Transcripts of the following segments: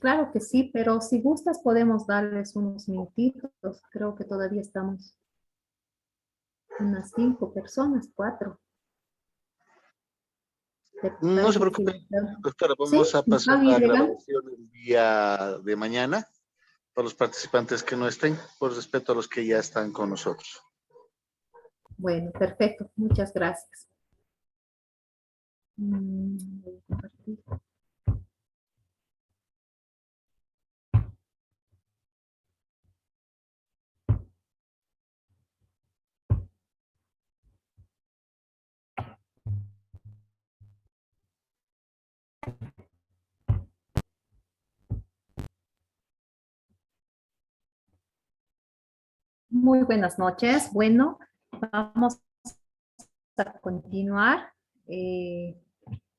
Claro que sí, pero si gustas podemos darles unos minutitos. Creo que todavía estamos unas 5 personas, 4. ¿Te No se parece si preocupe, les doy? doctora, vamos Sí, a pasar van a la ir llegando. grabación el día de mañana para los participantes que no estén, por respeto a los que ya están con nosotros. Bueno, perfecto. Muchas gracias. Voy a compartir. Muy buenas noches. Bueno, vamos a continuar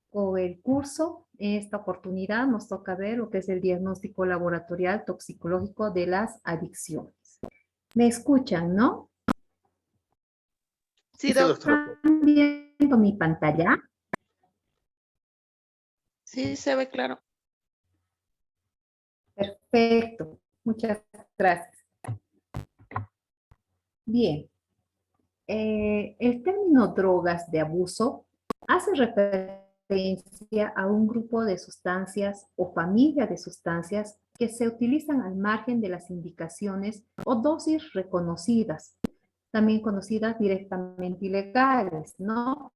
con el curso. En esta oportunidad nos toca ver lo que es el diagnóstico laboratorial toxicológico de las adicciones. ¿Me escuchan, no? Sí, Sí, doc. doctora. ¿Están viendo mi pantalla? Sí, se ve claro. Perfecto. Muchas gracias. Bien. El término drogas de abuso hace referencia a un grupo de sustancias o familia de sustancias que se utilizan al margen de las indicaciones o dosis reconocidas, también conocidas directamente ilegales, ¿no?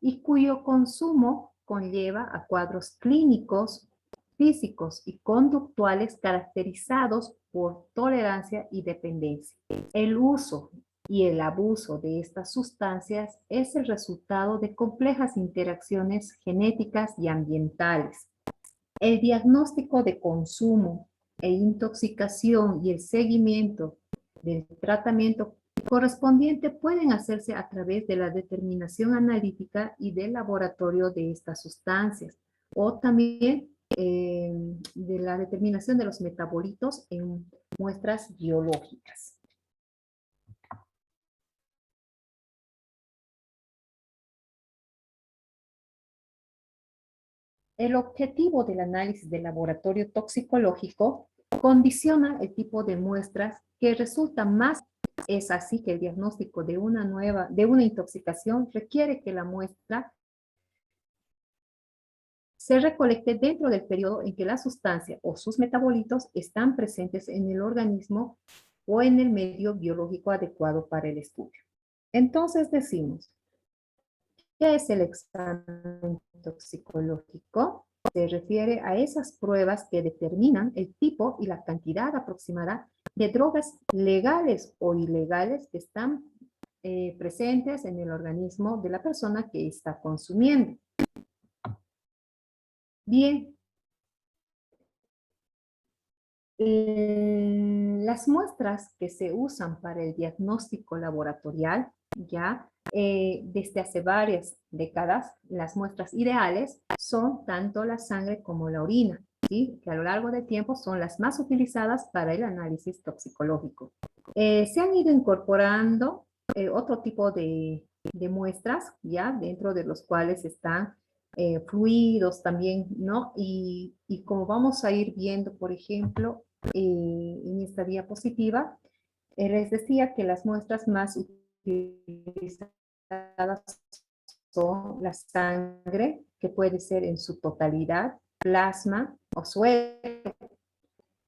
Y cuyo consumo conlleva a cuadros clínicos, físicos y conductuales caracterizados por tolerancia y dependencia. El uso y el abuso de estas sustancias es el resultado de complejas interacciones genéticas y ambientales. El diagnóstico de consumo e intoxicación y el seguimiento del tratamiento correspondiente pueden hacerse a través de la determinación analítica y del laboratorio de estas sustancias o también de la determinación de los metabolitos en muestras biológicas. El objetivo del análisis del laboratorio toxicológico condiciona el tipo de muestras que resulta más. Es así que el diagnóstico de una intoxicación requiere que la muestra se recolecte dentro del periodo en que la sustancia o sus metabolitos están presentes en el organismo o en el medio biológico adecuado para el estudio. Entonces decimos, ¿qué es el examen toxicológico? Se refiere a esas pruebas que determinan el tipo y la cantidad aproximada de drogas legales o ilegales que están presentes en el organismo de la persona que está consumiendo. Bien. Las muestras que se usan para el diagnóstico laboratorial, ya desde hace varias décadas, las muestras ideales son tanto la sangre como la orina, ¿sí? Que a lo largo del tiempo son las más utilizadas para el análisis toxicológico. Se han ido incorporando otro tipo de muestras, ya dentro de los cuales están fluidos también, ¿no? Y como vamos a ir viendo, por ejemplo, en esta diapositiva, les decía que las muestras más utilizadas son la sangre, que puede ser en su totalidad, plasma o suero.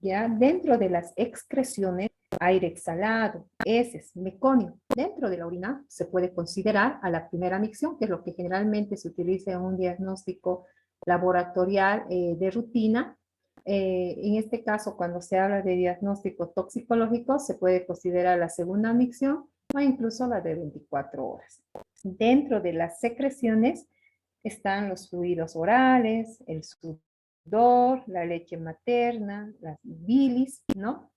Ya dentro de las excreciones, aire exhalado, heces, meconio. Dentro de la orina se puede considerar a la primera micción, que es lo que generalmente se utiliza en un diagnóstico laboratorial de rutina. En este caso, cuando se habla de diagnóstico toxicológico, se puede considerar la segunda micción o incluso la de 24 horas. Dentro de las secreciones están los fluidos orales, el sudor, la leche materna, las bilis, ¿no?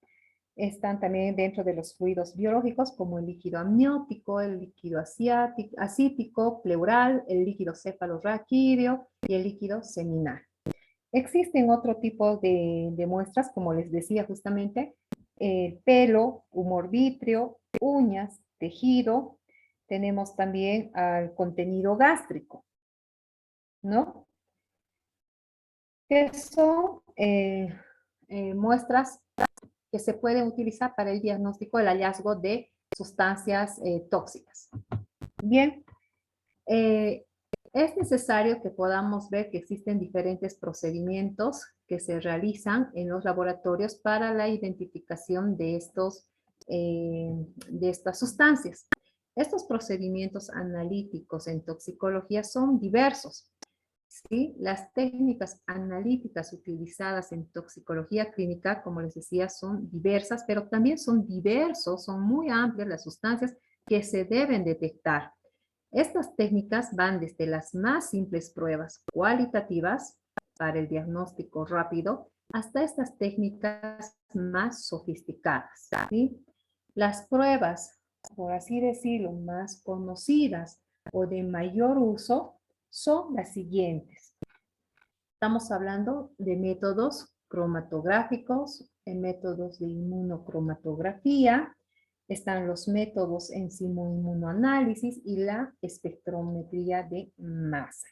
Están también dentro de los fluidos biológicos como el líquido amniótico, el líquido acítico, pleural, el líquido cefalorraquídeo y el líquido seminal. Existen otro tipo de muestras, como les decía justamente, pelo, humor vítreo, uñas, tejido. Tenemos también al contenido gástrico, ¿no? Que son muestras que se pueden utilizar para el diagnóstico del hallazgo de sustancias tóxicas. Bien, es necesario que podamos ver que existen diferentes procedimientos que se realizan en los laboratorios para la identificación de estas sustancias. Estos procedimientos analíticos en toxicología son diversos. ¿Sí? Las técnicas analíticas utilizadas en toxicología clínica, como les decía, son diversas, pero también son muy amplias las sustancias que se deben detectar. Estas técnicas van desde las más simples pruebas cualitativas para el diagnóstico rápido hasta estas técnicas más sofisticadas, ¿sí? Las pruebas, por así decirlo, más conocidas o de mayor uso son las siguientes. Estamos hablando de métodos cromatográficos, de métodos de inmunocromatografía, están los métodos enzimo-inmunoanálisis y la espectrometría de masa.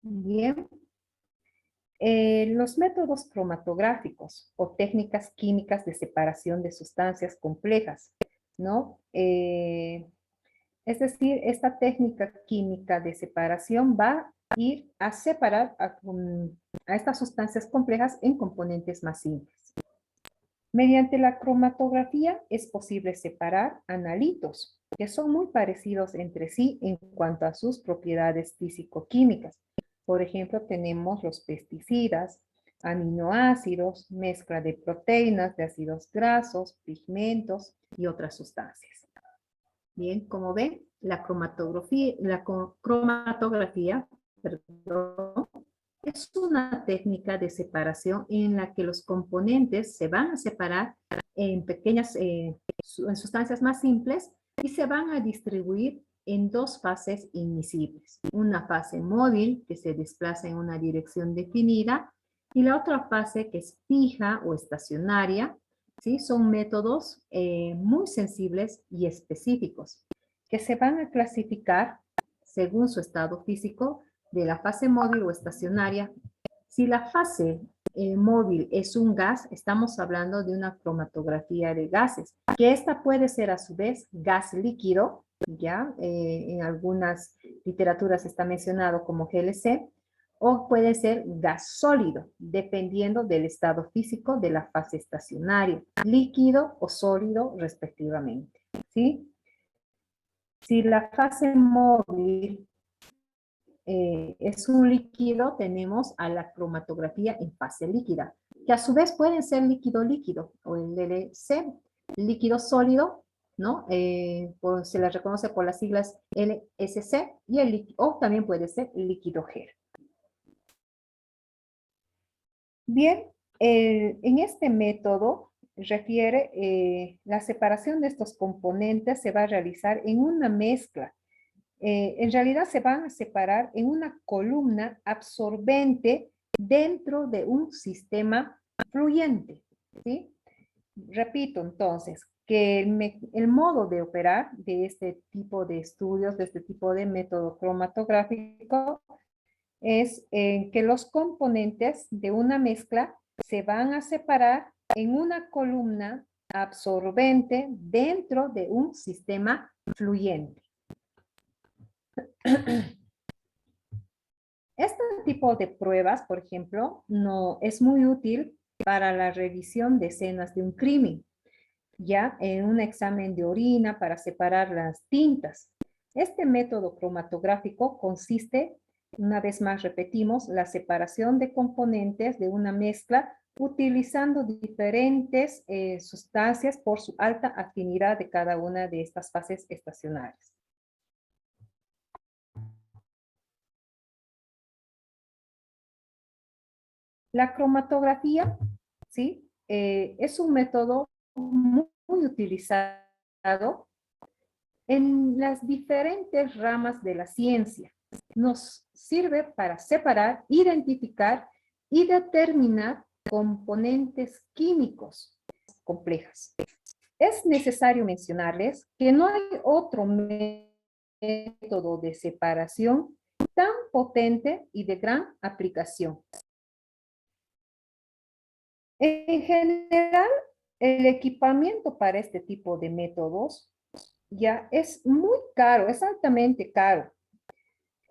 Bien. Los métodos cromatográficos o técnicas químicas de separación de sustancias complejas, ¿no? Es decir, esta técnica química de separación va a ir a separar a estas sustancias complejas en componentes más simples. Mediante la cromatografía es posible separar analitos, que son muy parecidos entre sí en cuanto a sus propiedades físico-químicas. Por ejemplo, tenemos los pesticidas, aminoácidos, mezcla de proteínas, de ácidos grasos, pigmentos y otras sustancias. Bien, como ven, la cromatografía es una técnica de separación en la que los componentes se van a separar en pequeñas en sustancias más simples y se van a distribuir en dos fases invisibles. Una fase móvil que se desplaza en una dirección definida y la otra fase que es fija o estacionaria. ¿Sí? Son métodos muy sensibles y específicos que se van a clasificar según su estado físico de la fase móvil o estacionaria. Si la fase móvil es un gas, estamos hablando de una cromatografía de gases, que esta puede ser a su vez gas líquido, ya en algunas literaturas está mencionado como GLC, o puede ser gas sólido, dependiendo del estado físico de la fase estacionaria, líquido o sólido respectivamente, ¿sí? Si la fase móvil es un líquido, tenemos a la cromatografía en fase líquida, que a su vez pueden ser líquido-líquido, o el LC, líquido sólido, ¿no? Se les reconoce por las siglas LSC, o también puede ser líquido gel. Bien, en este método refiere la separación de estos componentes se va a realizar en una mezcla. En realidad se van a separar en una columna absorbente dentro de un sistema fluyente, ¿sí? Repito entonces, que el modo de operar de este tipo de estudios, de este tipo de método cromatográfico, es que los componentes de una mezcla se van a separar en una columna absorbente dentro de un sistema fluyente. Este tipo de pruebas, por ejemplo, no es muy útil para la revisión de escenas de un crimen, ya en un examen de orina para separar las tintas. Este método cromatográfico consiste, una vez más repetimos, la separación de componentes de una mezcla utilizando diferentes sustancias por su alta afinidad de cada una de estas fases estacionarias. La cromatografía, ¿sí? Es un método muy utilizado en las diferentes ramas de la ciencia. Nos sirve para separar, identificar y determinar componentes químicos complejas. Es necesario mencionarles que no hay otro método de separación tan potente y de gran aplicación. En general, el equipamiento para este tipo de métodos ya es muy caro, es altamente caro,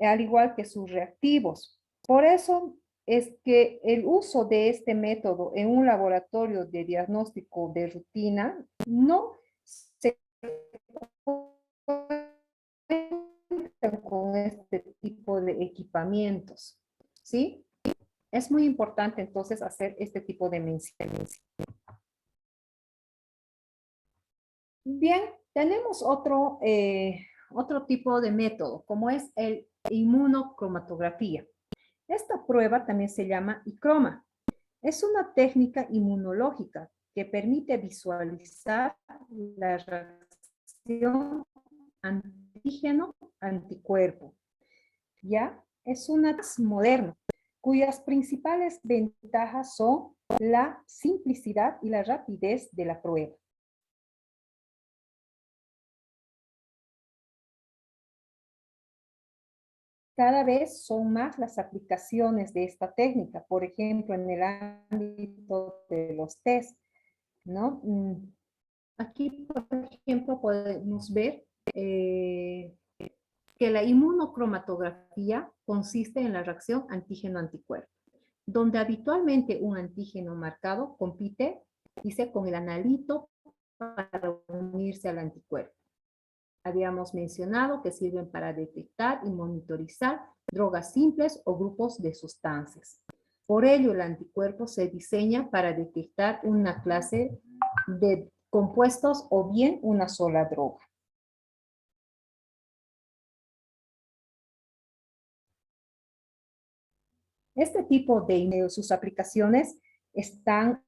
al igual que sus reactivos. Por eso es que el uso de este método en un laboratorio de diagnóstico de rutina no se cuenta con este tipo de equipamientos, ¿sí? Es muy importante entonces hacer este tipo de menciones. Bien, tenemos otro tipo de método, como es el inmunocromatografía. Esta prueba también se llama ICROMA. Es una técnica inmunológica que permite visualizar la reacción antígeno-anticuerpo. ¿Ya? Es una moderna, cuyas principales ventajas son la simplicidad y la rapidez de la prueba. Cada vez son más las aplicaciones de esta técnica, por ejemplo, en el ámbito de los test, ¿no? Aquí, por ejemplo, podemos ver que la inmunocromatografía consiste en la reacción antígeno-anticuerpo, donde habitualmente un antígeno marcado compite, dice, con el analito para unirse al anticuerpo. Habíamos mencionado que sirven para detectar y monitorizar drogas simples o grupos de sustancias. Por ello, el anticuerpo se diseña para detectar una clase de compuestos o bien una sola droga. Este tipo de sus aplicaciones están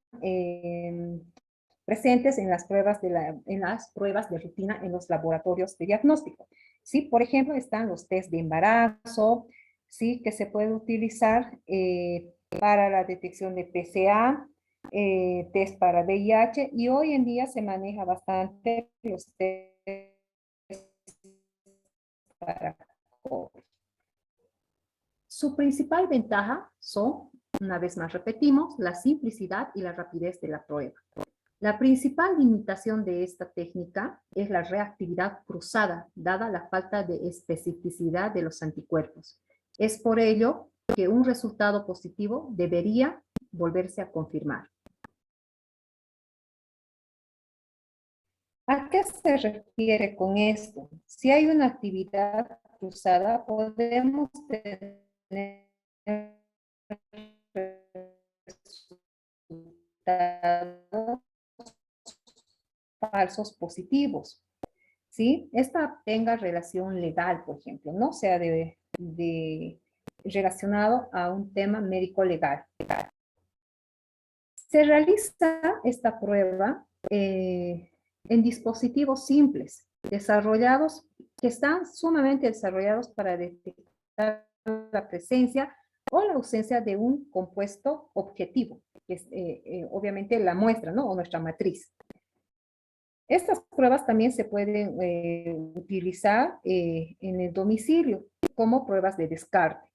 presentes en las pruebas de rutina en los laboratorios de diagnóstico. ¿Sí? Por ejemplo, están los test de embarazo, ¿sí? Que se puede utilizar para la detección de PSA, test para VIH, y hoy en día se maneja bastante los test para COVID. Su principal ventaja son, una vez más repetimos, la simplicidad y la rapidez de la prueba. La principal limitación de esta técnica es la reactividad cruzada, dada la falta de especificidad de los anticuerpos. Es por ello que un resultado positivo debería volverse a confirmar. ¿A qué se refiere con esto? Si hay una actividad cruzada, podemos tener resultados falsos positivos, ¿sí? Esta tenga relación legal, por ejemplo, no sea relacionado a un tema médico legal. Se realiza esta prueba en dispositivos simples, que están sumamente desarrollados para detectar la presencia o la ausencia de un compuesto objetivo, que es obviamente la muestra, ¿no? O nuestra matriz. Estas pruebas también se pueden utilizar en el domicilio como pruebas de descarte.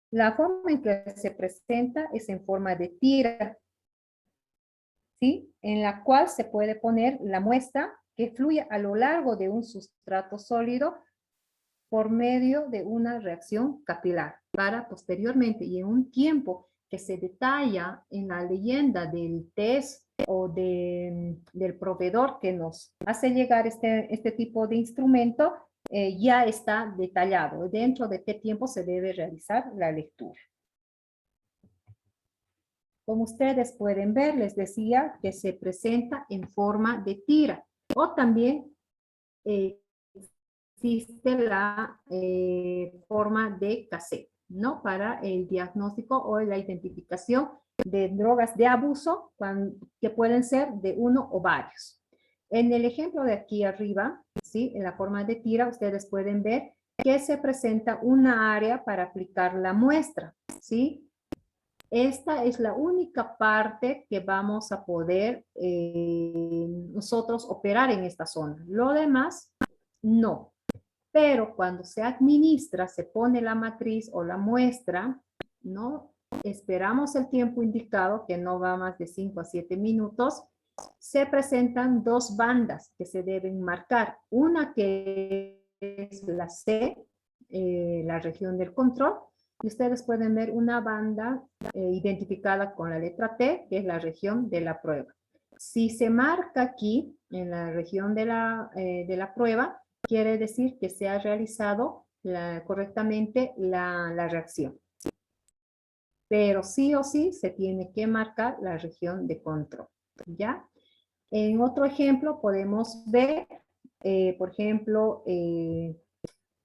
La forma en que se presenta es en forma de tira, ¿sí? En la cual se puede poner la muestra que fluye a lo largo de un sustrato sólido por medio de una reacción capilar, para posteriormente y en un tiempo que se detalla en la leyenda del test o del proveedor que nos hace llegar este tipo de instrumento, ya está detallado dentro de qué tiempo se debe realizar la lectura. Como ustedes pueden ver, les decía que se presenta en forma de tira, o también existe la forma de cassette, ¿no? Para el diagnóstico o la identificación de drogas de abuso que pueden ser de uno o varios. En el ejemplo de aquí arriba, ¿sí? En la forma de tira, ustedes pueden ver que se presenta una área para aplicar la muestra, ¿sí? Esta es la única parte que vamos a poder nosotros operar en esta zona. Lo demás, no. Pero cuando se administra, se pone la matriz o la muestra, ¿no? Esperamos el tiempo indicado, que no va más de 5 a 7 minutos. Se presentan dos bandas que se deben marcar. Una que es la C, la región del control, y ustedes pueden ver una banda identificada con la letra T, que es la región de la prueba. Si se marca aquí, en la región de la prueba, quiere decir que se ha realizado correctamente la reacción. Pero sí o sí se tiene que marcar la región de control, ¿ya? En otro ejemplo podemos ver, por ejemplo,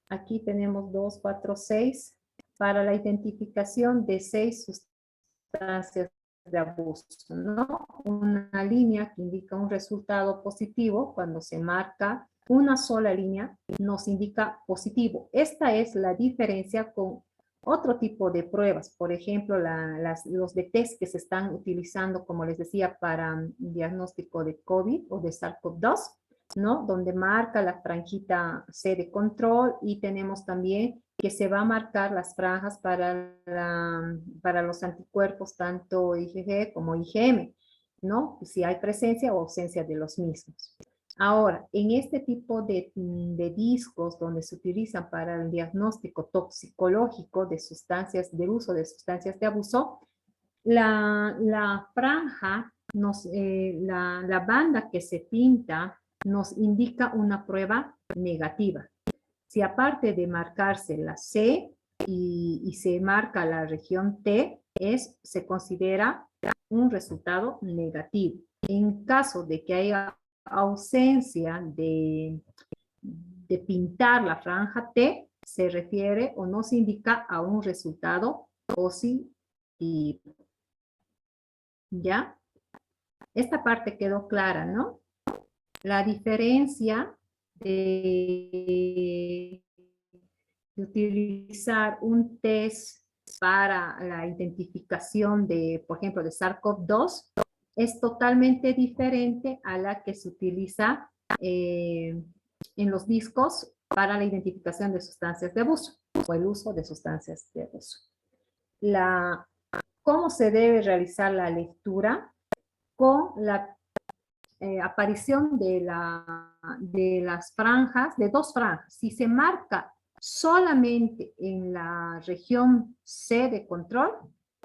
aquí tenemos 2, 4, 6, para la identificación de 6 sustancias de abuso, ¿no? Una línea que indica un resultado positivo cuando se marca una sola línea nos indica positivo. Esta es la diferencia con otro tipo de pruebas, por ejemplo, los de test que se están utilizando, como les decía, para diagnóstico de COVID o de SARS-CoV-2, ¿no? Donde marca la franjita C de control y tenemos también que se va a marcar las franjas para los anticuerpos, tanto IgG como IgM, ¿no? Si hay presencia o ausencia de los mismos. Ahora, en este tipo de discos donde se utilizan para el diagnóstico toxicológico de sustancias, de uso de sustancias de abuso, la franja, la banda que se pinta nos indica una prueba negativa. Si aparte de marcarse la C y se marca la región T, se considera un resultado negativo. En caso de que haya ausencia de pintar la franja T, se refiere o nos indica a un resultado positivo. ¿Ya? Esta parte quedó clara, ¿no? La diferencia de utilizar un test para la identificación de, por ejemplo, de SARS-CoV-2 es totalmente diferente a la que se utiliza en los discos para la identificación de sustancias de abuso o el uso de sustancias de abuso. ¿Cómo se debe realizar la lectura? Con la aparición de las franjas, de dos franjas. Si se marca solamente en la región C de control,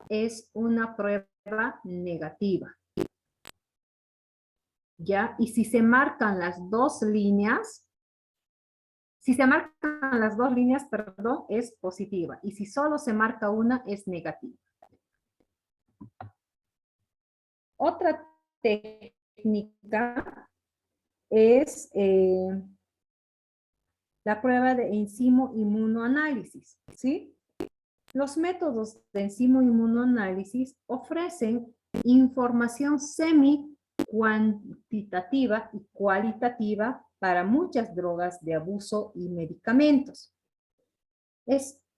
es una prueba negativa. ¿Ya? Y si se marcan las dos líneas, perdón, es positiva. Y si solo se marca una, es negativa. Otra técnica es la prueba de enzimo inmunoanálisis, ¿sí? Los métodos de enzimo inmunoanálisis ofrecen información semi-cuantitativa y cualitativa para muchas drogas de abuso y medicamentos.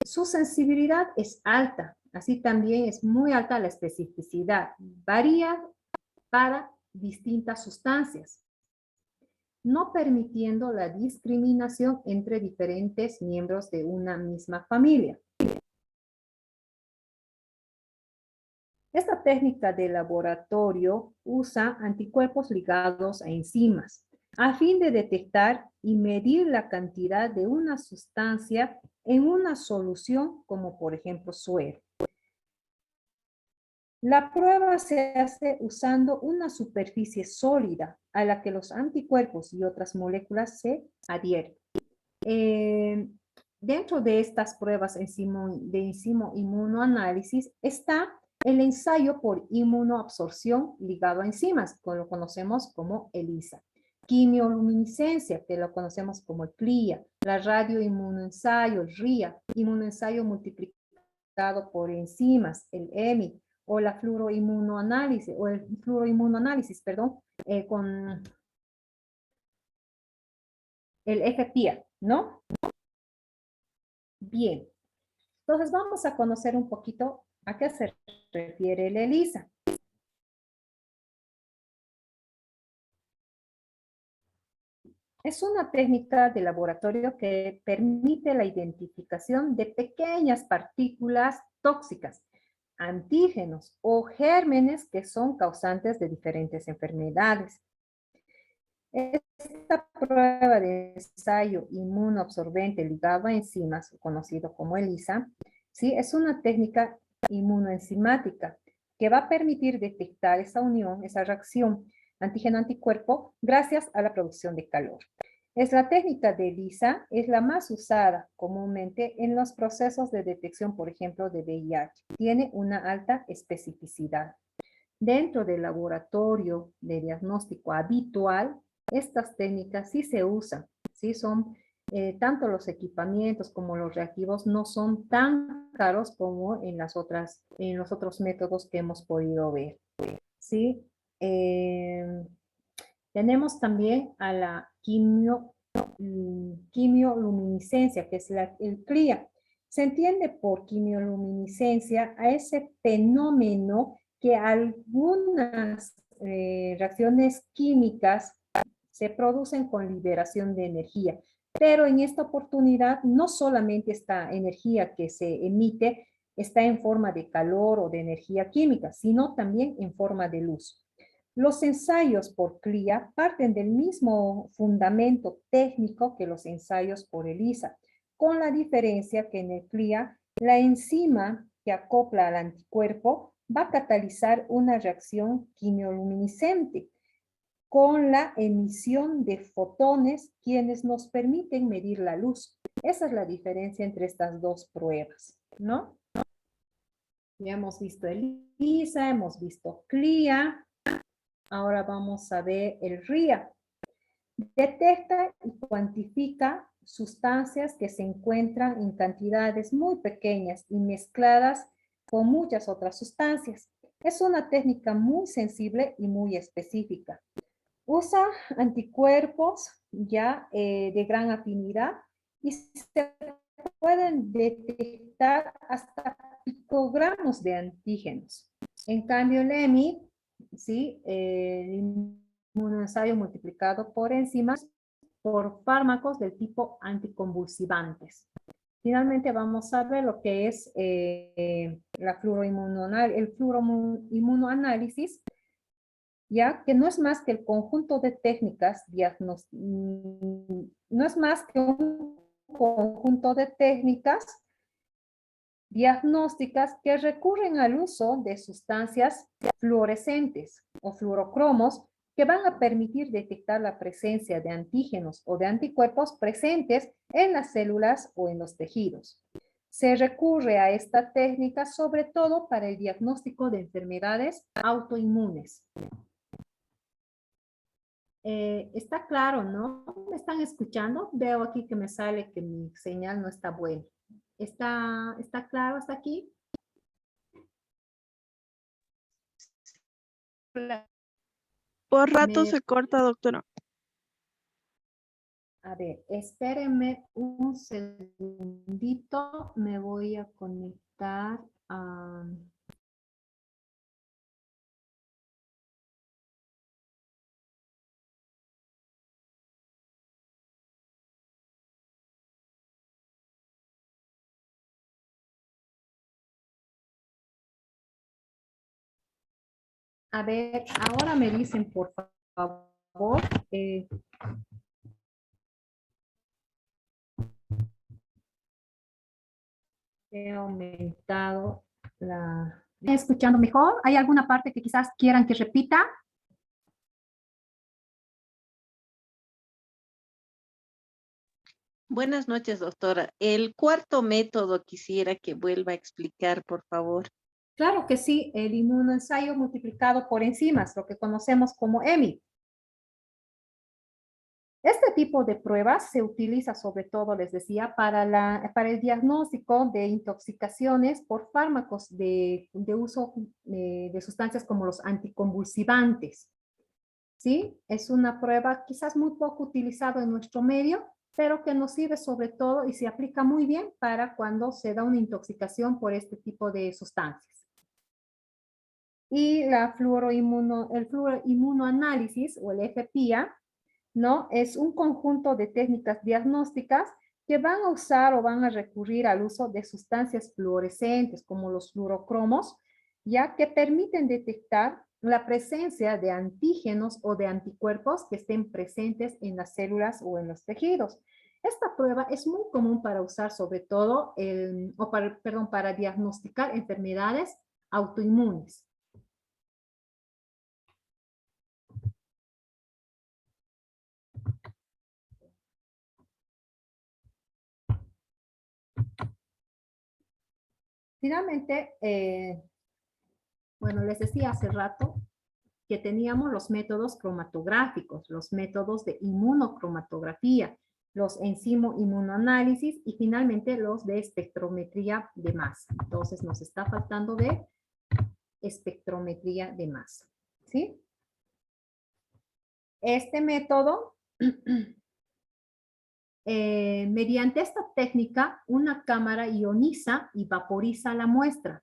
Su sensibilidad es alta, así también es muy alta la especificidad. Varía para distintas sustancias, no permitiendo la discriminación entre diferentes miembros de una misma familia. Esta técnica de laboratorio usa anticuerpos ligados a enzimas a fin de detectar y medir la cantidad de una sustancia en una solución, como por ejemplo suero. La prueba se hace usando una superficie sólida a la que los anticuerpos y otras moléculas se adhieren. Dentro de estas pruebas de enzimo inmunoanálisis está el ensayo por inmunoabsorción ligado a enzimas, que lo conocemos como ELISA. Quimioluminiscencia, que lo conocemos como el CLIA. La radioinmunoensayo, el RIA. Inmunoensayo multiplicado por enzimas, el EMI. O la fluoroinmunoanálisis, perdón, con el FPIA, ¿no? Bien, entonces vamos a conocer un poquito a qué se refiere el ELISA. Es una técnica de laboratorio que permite la identificación de pequeñas partículas tóxicas, antígenos o gérmenes que son causantes de diferentes enfermedades. Esta prueba de ensayo inmunoabsorbente ligado a enzimas, conocido como ELISA, ¿sí? Es una técnica inmunoenzimática que va a permitir detectar esa unión, esa reacción antígeno-anticuerpo gracias a la producción de calor. La técnica de ELISA es la más usada comúnmente en los procesos de detección, por ejemplo, de VIH. Tiene una alta especificidad. Dentro del laboratorio de diagnóstico habitual, estas técnicas sí se usan, sí son, tanto los equipamientos como los reactivos no son tan caros como en los otros métodos que hemos podido ver, ¿sí? Tenemos también a la quimioluminiscencia, que es el CLIA. Se entiende por quimioluminiscencia a ese fenómeno que algunas reacciones químicas se producen con liberación de energía. Pero en esta oportunidad no solamente esta energía que se emite está en forma de calor o de energía química, sino también en forma de luz. Los ensayos por CLIA parten del mismo fundamento técnico que los ensayos por ELISA, con la diferencia que en el CLIA la enzima que acopla al anticuerpo va a catalizar una reacción quimioluminiscente con la emisión de fotones quienes nos permiten medir la luz. Esa es la diferencia entre estas dos pruebas, ¿no? Ya hemos visto ELISA, hemos visto CLIA. Ahora vamos a ver el RIA. Detecta y cuantifica sustancias que se encuentran en cantidades muy pequeñas y mezcladas con muchas otras sustancias. Es una técnica muy sensible y muy específica. Usa anticuerpos ya de gran afinidad y se pueden detectar hasta picogramos de antígenos. En cambio, el EMI, ¿sí? El inmunoensayo multiplicado por enzimas, por fármacos del tipo anticonvulsivantes. Finalmente vamos a ver lo que es el fluoroinmunoanálisis, ya que no es más que el conjunto de técnicas no es más que un conjunto de técnicas diagnósticas que recurren al uso de sustancias fluorescentes o fluorocromos que van a permitir detectar la presencia de antígenos o de anticuerpos presentes en las células o en los tejidos. Se recurre a esta técnica sobre todo para el diagnóstico de enfermedades autoinmunes. Está claro, ¿no? ¿Me están escuchando? Veo aquí que me sale que mi señal no está buena. ¿Está claro hasta aquí? Por rato se corta, doctora. A ver, espérenme un segundito. Me voy a conectar a... A ver, ahora me dicen, por favor, he aumentado la... ¿Me están escuchando mejor? ¿Hay alguna parte que quizás quieran que repita? Buenas noches, doctora. El cuarto método quisiera que vuelva a explicar, por favor. Claro que sí, el inmunoensayo multiplicado por enzimas, lo que conocemos como EMI. Este tipo de pruebas se utiliza sobre todo, les decía, para el diagnóstico de intoxicaciones por fármacos de uso de sustancias como los anticonvulsivantes. ¿Sí? Es una prueba quizás muy poco utilizada en nuestro medio, pero que nos sirve sobre todo y se aplica muy bien para cuando se da una intoxicación por este tipo de sustancias. Y el fluoroinmunoanálisis o el FPIA ¿no? Es un conjunto de técnicas diagnósticas que van a usar o van a recurrir al uso de sustancias fluorescentes como los fluorocromos, ya que permiten detectar la presencia de antígenos o de anticuerpos que estén presentes en las células o en los tejidos. Esta prueba es muy común para usar sobre todo, para diagnosticar enfermedades autoinmunes. Finalmente, bueno, les decía hace rato que teníamos los métodos cromatográficos, los métodos de inmunocromatografía, los enzimo-inmunoanálisis y finalmente los de espectrometría de masa. Entonces nos está faltando de espectrometría de masa, ¿sí? Este método, mediante esta técnica, una cámara ioniza y vaporiza la muestra.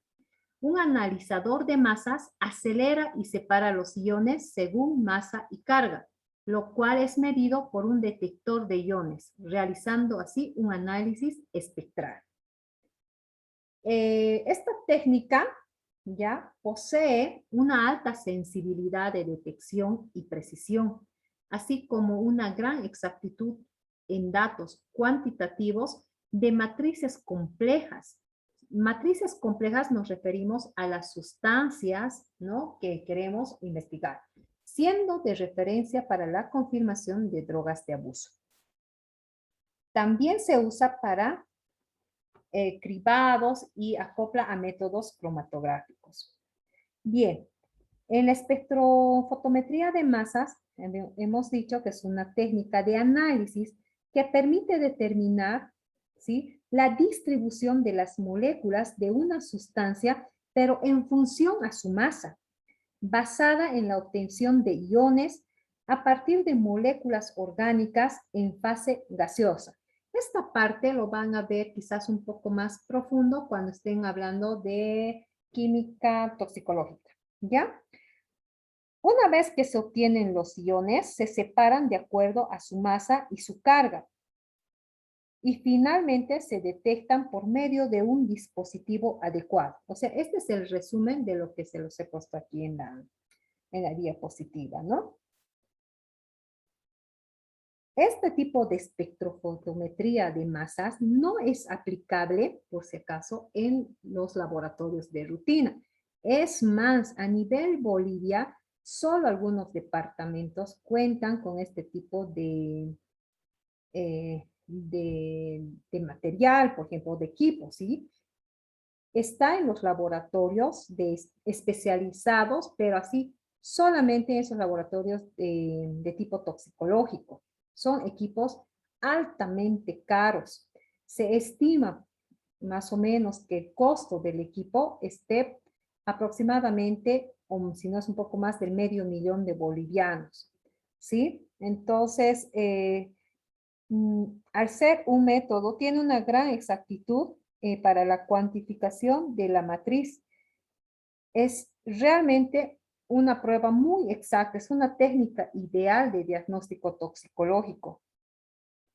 Un analizador de masas acelera y separa los iones según masa y carga, lo cual es medido por un detector de iones, realizando así un análisis espectral. Esta técnica ya posee una alta sensibilidad de detección y precisión, así como una gran exactitud en datos cuantitativos de matrices complejas. Matrices complejas nos referimos a las sustancias, ¿no?, que queremos investigar, siendo de referencia para la confirmación de drogas de abuso. También se usa para cribados y acopla a métodos cromatográficos. Bien, en la espectrofotometría de masas, hemos dicho que es una técnica de análisis que permite determinar, ¿sí?, la distribución de las moléculas de una sustancia, pero en función a su masa, basada en la obtención de iones a partir de moléculas orgánicas en fase gaseosa. Esta parte lo van a ver quizás un poco más profundo cuando estén hablando de química toxicológica, ¿ya? Una vez que se obtienen los iones, se separan de acuerdo a su masa y su carga. Y finalmente se detectan por medio de un dispositivo adecuado. O sea, este es el resumen de lo que se los he puesto aquí en la diapositiva, ¿no? Este tipo de espectrofotometría de masas no es aplicable, por si acaso, en los laboratorios de rutina. Es más, a nivel Bolivia, solo algunos departamentos cuentan con este tipo de material, por ejemplo, de equipo, ¿sí? Está en los laboratorios especializados, pero así solamente en esos laboratorios de tipo toxicológico. Son equipos altamente caros. Se estima más o menos que el costo del equipo esté aproximadamente, o si no es un poco más, del $500,000 de bolivianos. ¿Sí? Entonces, al ser un método, tiene una gran exactitud para la cuantificación de la matriz. Es realmente una prueba muy exacta, es una técnica ideal de diagnóstico toxicológico.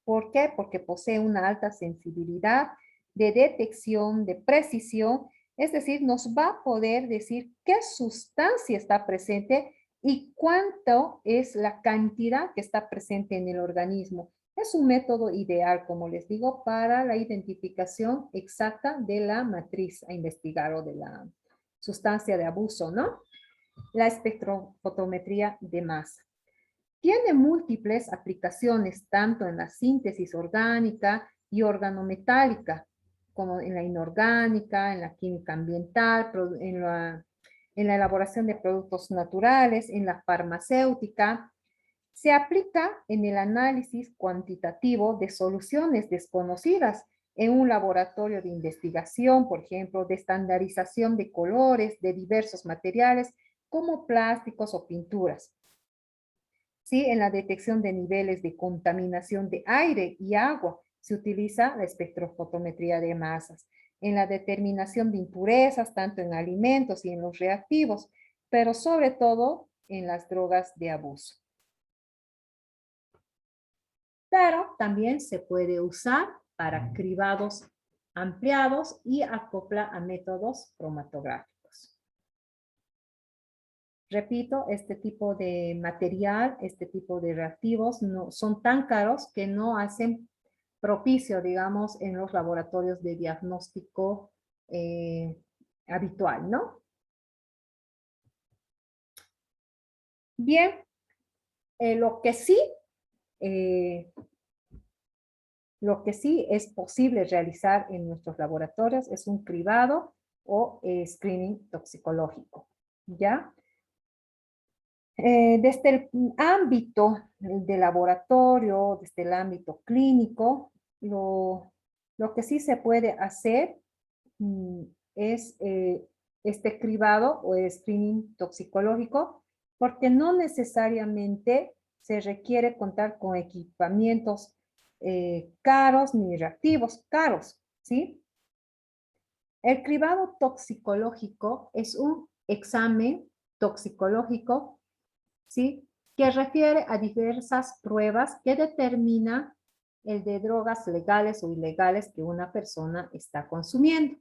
¿Por qué? Porque posee una alta sensibilidad de detección, de precisión, es decir, nos va a poder decir qué sustancia está presente y cuánto es la cantidad que está presente en el organismo. Es un método ideal, como les digo, para la identificación exacta de la matriz a investigar o de la sustancia de abuso, ¿no? La espectrofotometría de masa. Tiene múltiples aplicaciones, tanto en la síntesis orgánica y organometálica, como en la inorgánica, en la química ambiental, en la elaboración de productos naturales, en la farmacéutica. Se aplica en el análisis cuantitativo de soluciones desconocidas en un laboratorio de investigación, por ejemplo, de estandarización de colores de diversos materiales como plásticos o pinturas. ¿Sí? En la detección de niveles de contaminación de aire y agua se utiliza la espectrofotometría de masas. En la determinación de impurezas, tanto en alimentos y en los reactivos, pero sobre todo en las drogas de abuso. pero también se puede usar para cribados ampliados y acopla a métodos cromatográficos. Repito, este tipo de material, este tipo de reactivos no son tan caros que no hacen propicio, digamos, en los laboratorios de diagnóstico habitual, ¿no? Bien, lo que sí es posible realizar en nuestros laboratorios es un cribado o screening toxicológico, ¿ya? Desde el ámbito de laboratorio, desde el ámbito clínico, lo que sí se puede hacer es este cribado o screening toxicológico, porque no necesariamente se requiere contar con equipamientos caros ni reactivos caros, ¿sí? El cribado toxicológico es un examen toxicológico, ¿sí? Que refiere a diversas pruebas que determinan el de drogas legales o ilegales que una persona está consumiendo.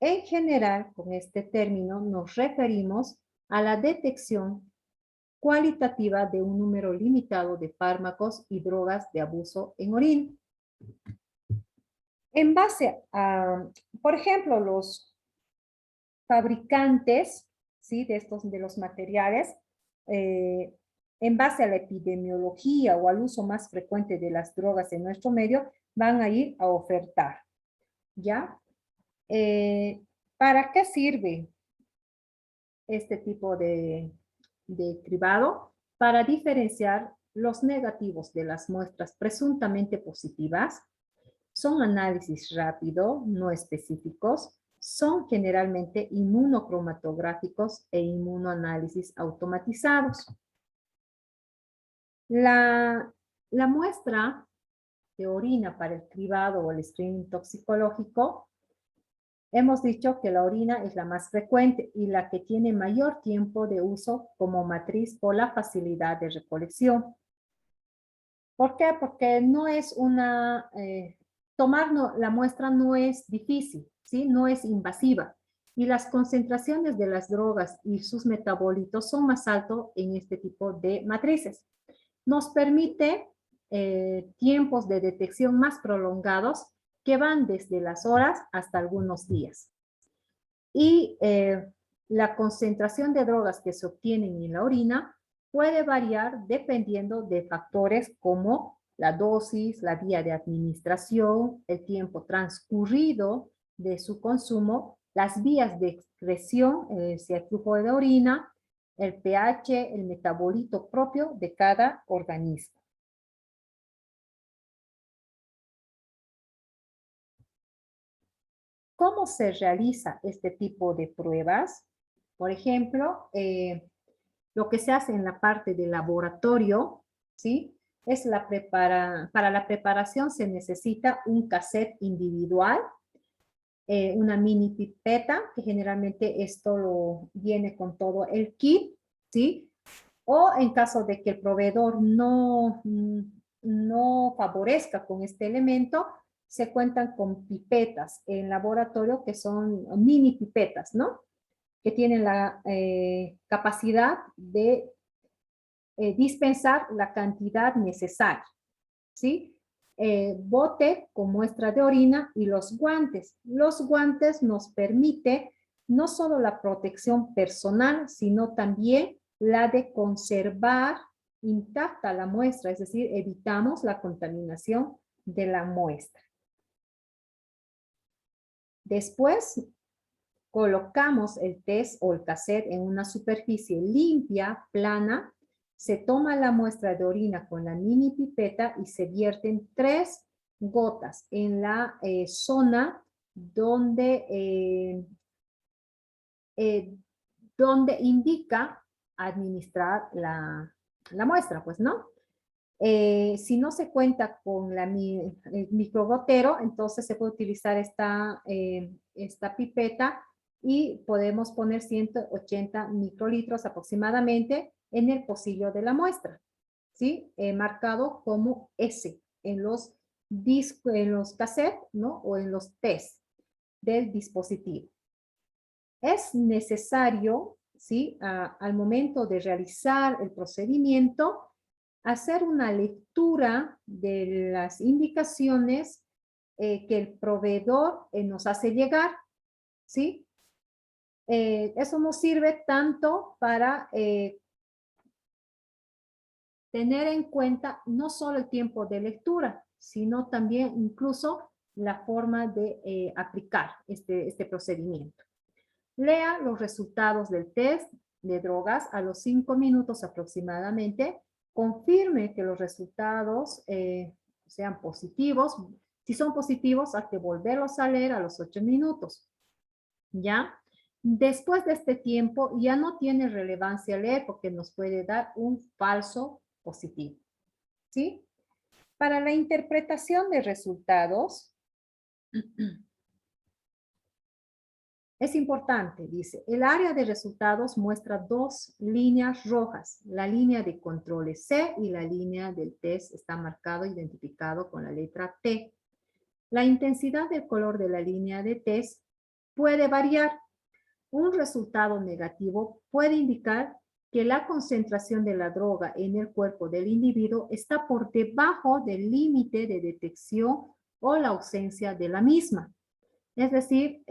En general, con este término nos referimos a la detección cualitativa de un número limitado de fármacos y drogas de abuso en orina. En base a, por ejemplo, los fabricantes, ¿sí? De los materiales, en base a la epidemiología o al uso más frecuente de las drogas en nuestro medio, van a ir a ofertar, ¿ya? ¿Para qué sirve este tipo de cribado? Para diferenciar los negativos de las muestras presuntamente positivas. Son análisis rápido, no específicos, son generalmente inmunocromatográficos e inmunoanálisis automatizados. La muestra de orina para el cribado o el screening toxicológico, hemos dicho que la orina es la más frecuente y la que tiene mayor tiempo de uso como matriz por la facilidad de recolección. ¿Por qué? Porque no es tomar la muestra no es difícil, ¿sí? No es invasiva. Y las concentraciones de las drogas y sus metabolitos son más altos en este tipo de matrices. Nos permite tiempos de detección más prolongados que van desde las horas hasta algunos días. Y la concentración de drogas que se obtienen en la orina puede variar dependiendo de factores como la dosis, la vía de administración, el tiempo transcurrido de su consumo, las vías de excreción, si el flujo de orina, el pH, el metabolito propio de cada organismo. ¿Cómo se realiza este tipo de pruebas? Por ejemplo, lo que se hace en la parte de laboratorio, ¿sí? Es para la preparación se necesita un cassette individual, una mini pipeta, que generalmente esto lo viene con todo el kit, ¿sí? O en caso de que el proveedor no favorezca con este elemento, se cuentan con pipetas en laboratorio que son mini pipetas, ¿no? Que tienen la capacidad de dispensar la cantidad necesaria, ¿sí? Bote con muestra de orina y los guantes. Los guantes nos permite no solo la protección personal, sino también la de conservar intacta la muestra, es decir, evitamos la contaminación de la muestra. Después, colocamos el test o el cassette en una superficie limpia, plana. Se toma la muestra de orina con la mini pipeta y se vierten 3 gotas en la zona donde indica administrar la muestra, pues, ¿no? Si no se cuenta con el microgotero, entonces se puede utilizar esta pipeta y podemos poner 180 microlitros aproximadamente en el pocillo de la muestra, ¿sí? Marcado como S en los discos, en los cassettes, ¿no? O en los test del dispositivo. Es necesario, ¿sí? Al momento de realizar el procedimiento, hacer una lectura de las indicaciones que el proveedor nos hace llegar, ¿sí? Eso nos sirve tanto para tener en cuenta no solo el tiempo de lectura, sino también incluso la forma de aplicar este procedimiento. Lea los resultados del test de drogas a los 5 minutos aproximadamente. Confirme que los resultados sean positivos. Si son positivos, hay que volverlos a leer a los 8 minutos. ¿Ya? Después de este tiempo ya no tiene relevancia leer porque nos puede dar un falso positivo. ¿Sí? Para la interpretación de resultados, es importante, dice, el área de resultados muestra dos líneas rojas. La línea de controles C y la línea del test está marcado, identificado con la letra T. La intensidad del color de la línea de test puede variar. Un resultado negativo puede indicar que la concentración de la droga en el cuerpo del individuo está por debajo del límite de detección o la ausencia de la misma. Es decir,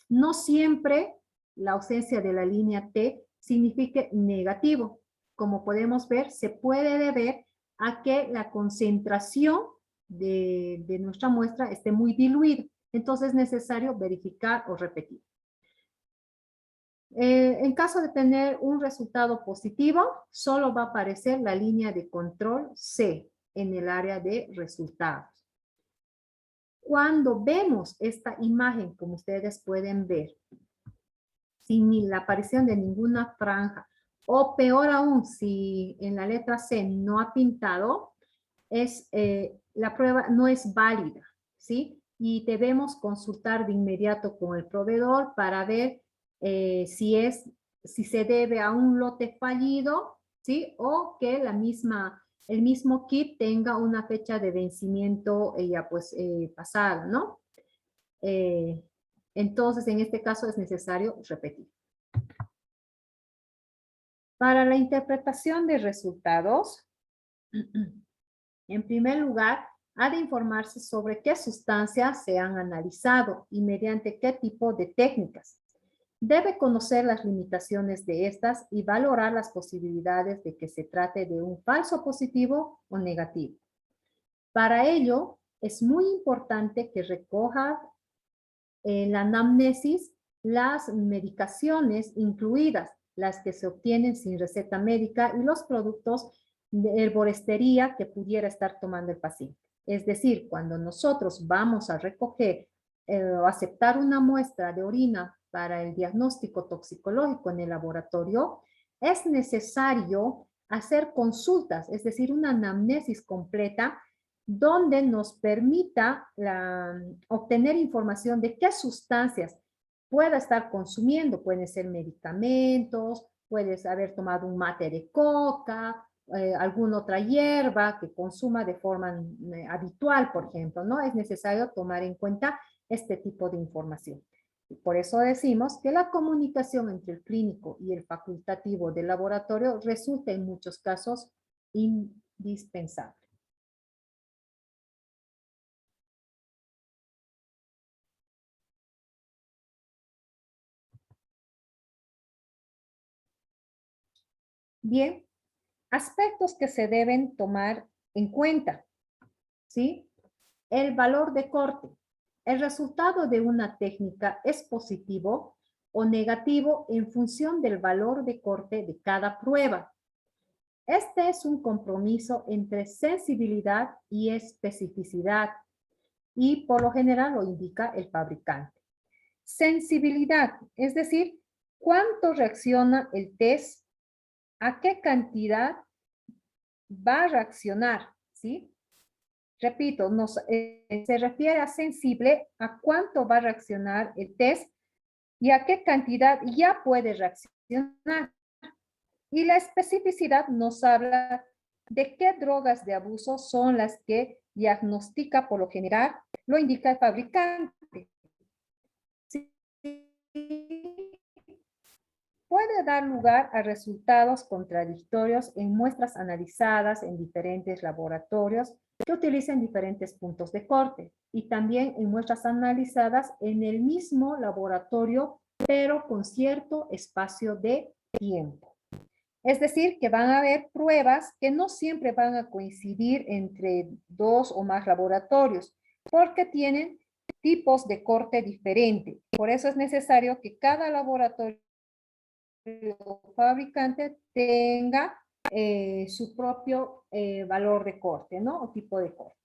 no siempre la ausencia de la línea T signifique negativo. Como podemos ver, se puede deber a que la concentración de nuestra muestra esté muy diluida. Entonces es necesario verificar o repetir. En caso de tener un resultado positivo, solo va a aparecer la línea de control C en el área de resultados. Cuando vemos esta imagen, como ustedes pueden ver, sin la aparición de ninguna franja, o peor aún, si en la letra C no ha pintado, la prueba no es válida, ¿sí? Y debemos consultar de inmediato con el proveedor para ver si se debe a un lote fallido, ¿sí? O que el mismo kit tenga una fecha de vencimiento ya pues pasada, ¿no? Entonces, en este caso es necesario repetir. Para la interpretación de resultados, en primer lugar, ha de informarse sobre qué sustancias se han analizado y mediante qué tipo de técnicas. Debe conocer las limitaciones de estas y valorar las posibilidades de que se trate de un falso positivo o negativo. Para ello, es muy importante que recoja en la anamnesis las medicaciones incluidas, las que se obtienen sin receta médica y los productos de herboristería que pudiera estar tomando el paciente. Es decir, cuando nosotros vamos a recoger o aceptar una muestra de orina para el diagnóstico toxicológico en el laboratorio, es necesario hacer consultas, es decir, una anamnesis completa donde nos permita obtener información de qué sustancias pueda estar consumiendo. Pueden ser medicamentos, puedes haber tomado un mate de coca, alguna otra hierba que consuma de forma habitual, por ejemplo, ¿no? Es necesario tomar en cuenta este tipo de información. Y por eso decimos que la comunicación entre el clínico y el facultativo del laboratorio resulta en muchos casos indispensable. Bien, aspectos que se deben tomar en cuenta, ¿sí? El valor de corte. El resultado de una técnica es positivo o negativo en función del valor de corte de cada prueba. Este es un compromiso entre sensibilidad y especificidad y por lo general lo indica el fabricante. Sensibilidad, es decir, cuánto reacciona el test, a qué cantidad va a reaccionar, ¿sí? Repito, se refiere a sensible a cuánto va a reaccionar el test y a qué cantidad ya puede reaccionar. Y la especificidad nos habla de qué drogas de abuso son las que diagnostica por lo general, lo indica el fabricante. Sí, puede dar lugar a resultados contradictorios en muestras analizadas en diferentes laboratorios que utilicen diferentes puntos de corte y también en muestras analizadas en el mismo laboratorio, pero con cierto espacio de tiempo. Es decir, que van a haber pruebas que no siempre van a coincidir entre dos o más laboratorios, porque tienen tipos de corte diferente. Por eso es necesario que cada laboratorio o fabricante tenga su propio valor de corte, ¿no? O tipo de corte.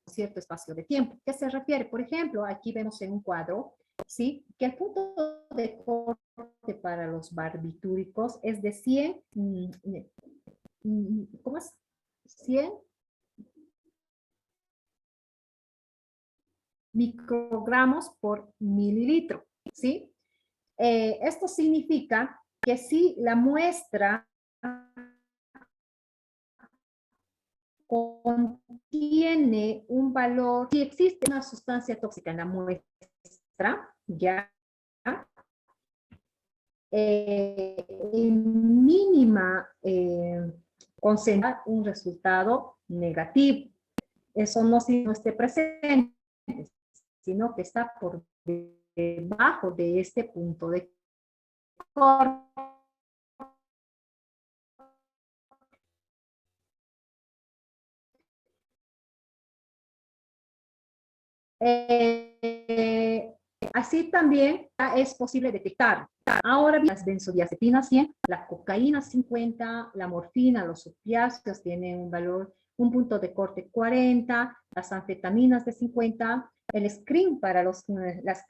Cierto espacio de tiempo. ¿Qué se refiere? Por ejemplo, aquí vemos en un cuadro, ¿sí? Que el punto de corte para los barbitúricos es de 100, ¿cómo es? 100 microgramos por mililitro, ¿sí? Esto significa que si la muestra contiene un valor, si existe una sustancia tóxica en la muestra, ya en mínima concentra un resultado negativo. Eso no si no esté presente, sino que está por debajo de este punto de corte. Así también es posible detectar. Ahora bien, las benzodiazepinas 100, la cocaína 50, la morfina, los opiáceos tienen un valor, un punto de corte 40, las anfetaminas de 50, el screen para las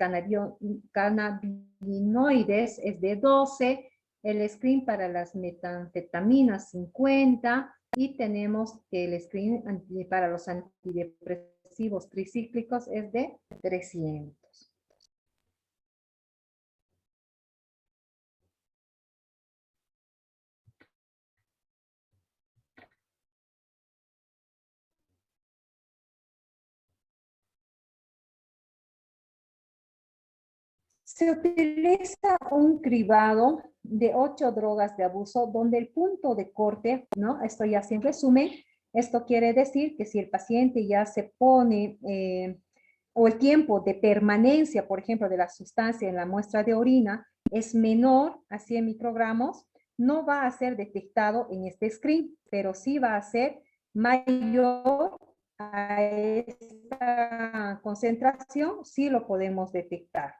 cannabinoides es de 12, el screen para las metanfetaminas 50, y tenemos que el screen para los antidepresivos tricíclicos es de 300. Se utiliza un cribado de 8 drogas de abuso donde el punto de corte, ¿no? Esto ya sin resumen, esto quiere decir que si el paciente ya se pone, o el tiempo de permanencia, por ejemplo, de la sustancia en la muestra de orina es menor a 100 microgramos, no va a ser detectado en este screen, pero sí va a ser mayor a esta concentración, sí lo podemos detectar.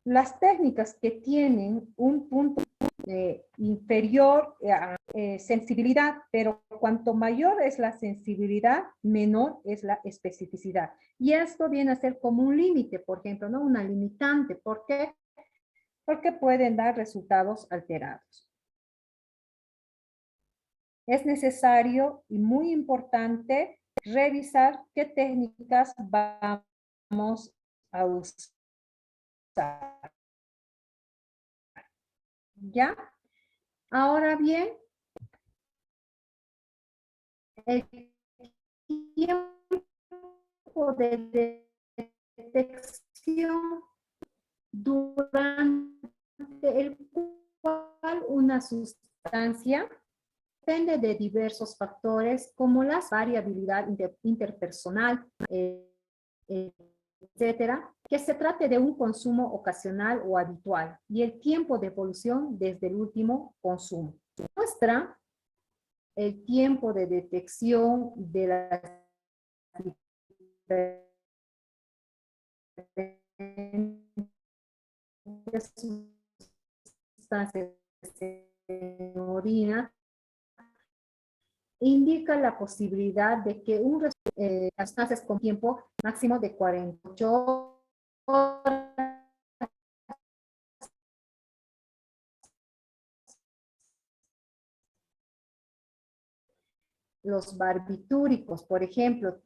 Las técnicas que tienen un punto inferior a sensibilidad, pero cuanto mayor es la sensibilidad, menor es la especificidad. Y esto viene a ser como un límite, por ejemplo, ¿no? Una limitante. ¿Por qué? Porque pueden dar resultados alterados. Es necesario y muy importante revisar qué técnicas vamos a usar. ¿Ya? Ahora bien, el tiempo de detección durante el cual una sustancia depende de diversos factores como la variabilidad interpersonal, etcétera, que se trate de un consumo ocasional o habitual y el tiempo de evolución desde el último consumo. Muestra el tiempo de detección de las sustancias en orina indica la posibilidad de que las sustancias con tiempo máximo de 48 horas. Los barbitúricos, por ejemplo,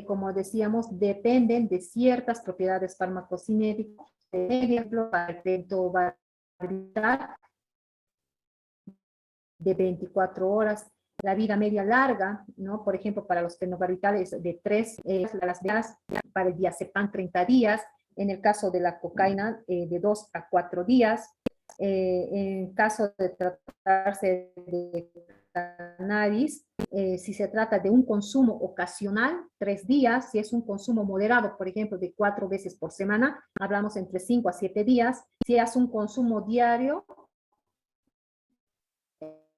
como decíamos, dependen de ciertas propiedades farmacocinéticas ejemplo, para el pentobarbital de 24 horas, la vida media larga, ¿no? Por ejemplo, para los fenobarbitales de 3, las días, para el diazepam 30 días, en el caso de la cocaína de 2 a 4 días, en caso de tratarse de cannabis, si se trata de un consumo ocasional, 3 días, si es un consumo moderado, por ejemplo, de 4 veces por semana, hablamos entre 5 a 7 días, si es un consumo diario,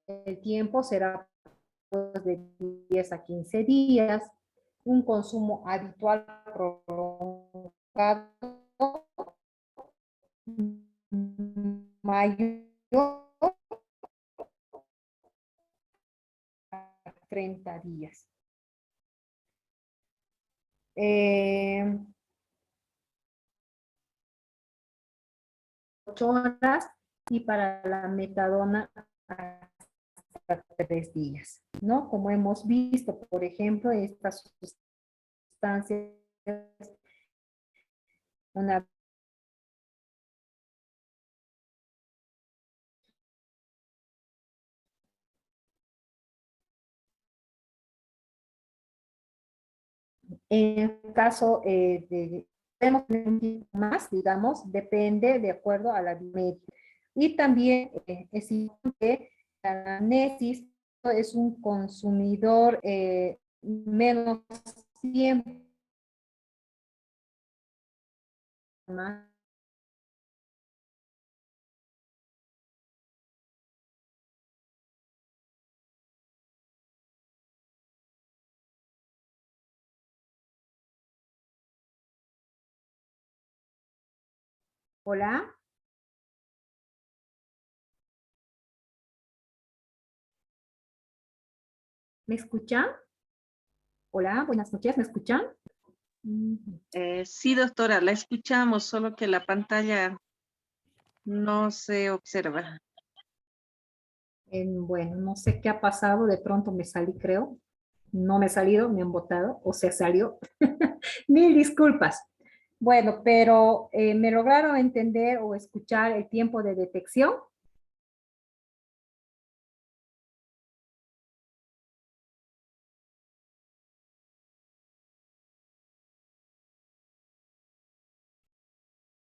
el tiempo será de 10 a 15 días, un consumo habitual prolongado mayor a 30 días. 8 horas y para la metadona hasta 3 días, ¿no? Como hemos visto, por ejemplo, estas sustancias, una en caso podemos tener un tiempo más, digamos, depende de acuerdo a la media. Y también es importante que la anamnesis es un consumidor menos tiempo más. Hola, ¿me escuchan? Hola, buenas noches, ¿me escuchan? Sí, doctora, la escuchamos, solo que la pantalla no se observa. Bueno, no sé qué ha pasado, de pronto me salí, creo. No me he salido, me han botado, o se salió. Mil disculpas. Bueno, pero ¿me lograron entender o escuchar el tiempo de detección?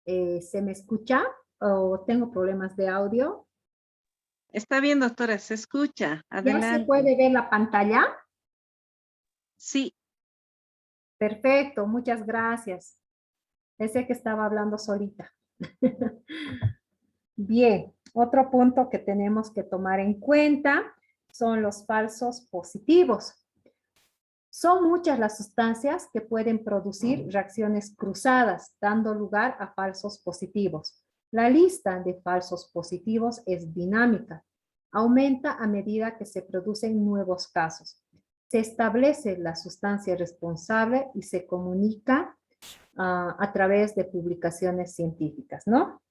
¿Se me escucha o tengo problemas de audio? Está bien, doctora, se escucha. ¿Ya se Adelante. puede ver la pantalla? Sí, Perfecto, muchas gracias. Pensé que estaba hablando solita. Bien, otro punto que tenemos que tomar en cuenta son los falsos positivos. Son muchas las sustancias que pueden producir reacciones cruzadas, dando lugar a falsos positivos. La lista de falsos positivos es dinámica. Aumenta a medida que se producen nuevos casos. Se establece la sustancia responsable y se comunica a través de publicaciones científicas, ¿no?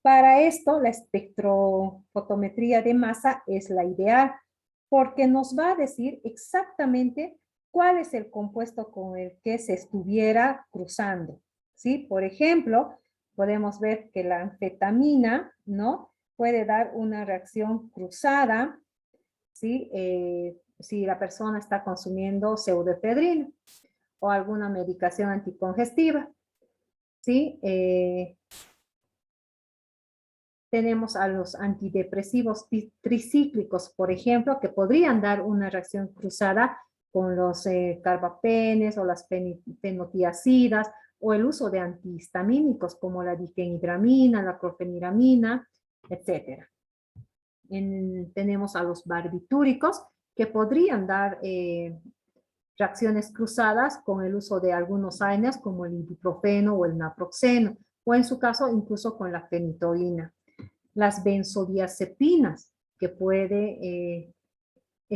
Para esto, la espectrofotometría de masa es la ideal, porque nos va a decir exactamente cuál es el compuesto con el que se estuviera cruzando, ¿sí? Por ejemplo, podemos ver que la anfetamina, ¿no? Puede dar una reacción cruzada, ¿sí? Si la persona está consumiendo pseudoefedrina o alguna medicación anticongestiva, ¿sí? Tenemos a los antidepresivos tricíclicos, por ejemplo, que podrían dar una reacción cruzada con los carbapenes o las fenotiacidas o el uso de antihistamínicos como la difenhidramina, la clorfeniramina, etc. Tenemos a los barbitúricos que podrían dar reacciones cruzadas con el uso de algunos AINES como el ibuprofeno o el naproxeno, o en su caso incluso con la fenitoína. Las benzodiazepinas, que puede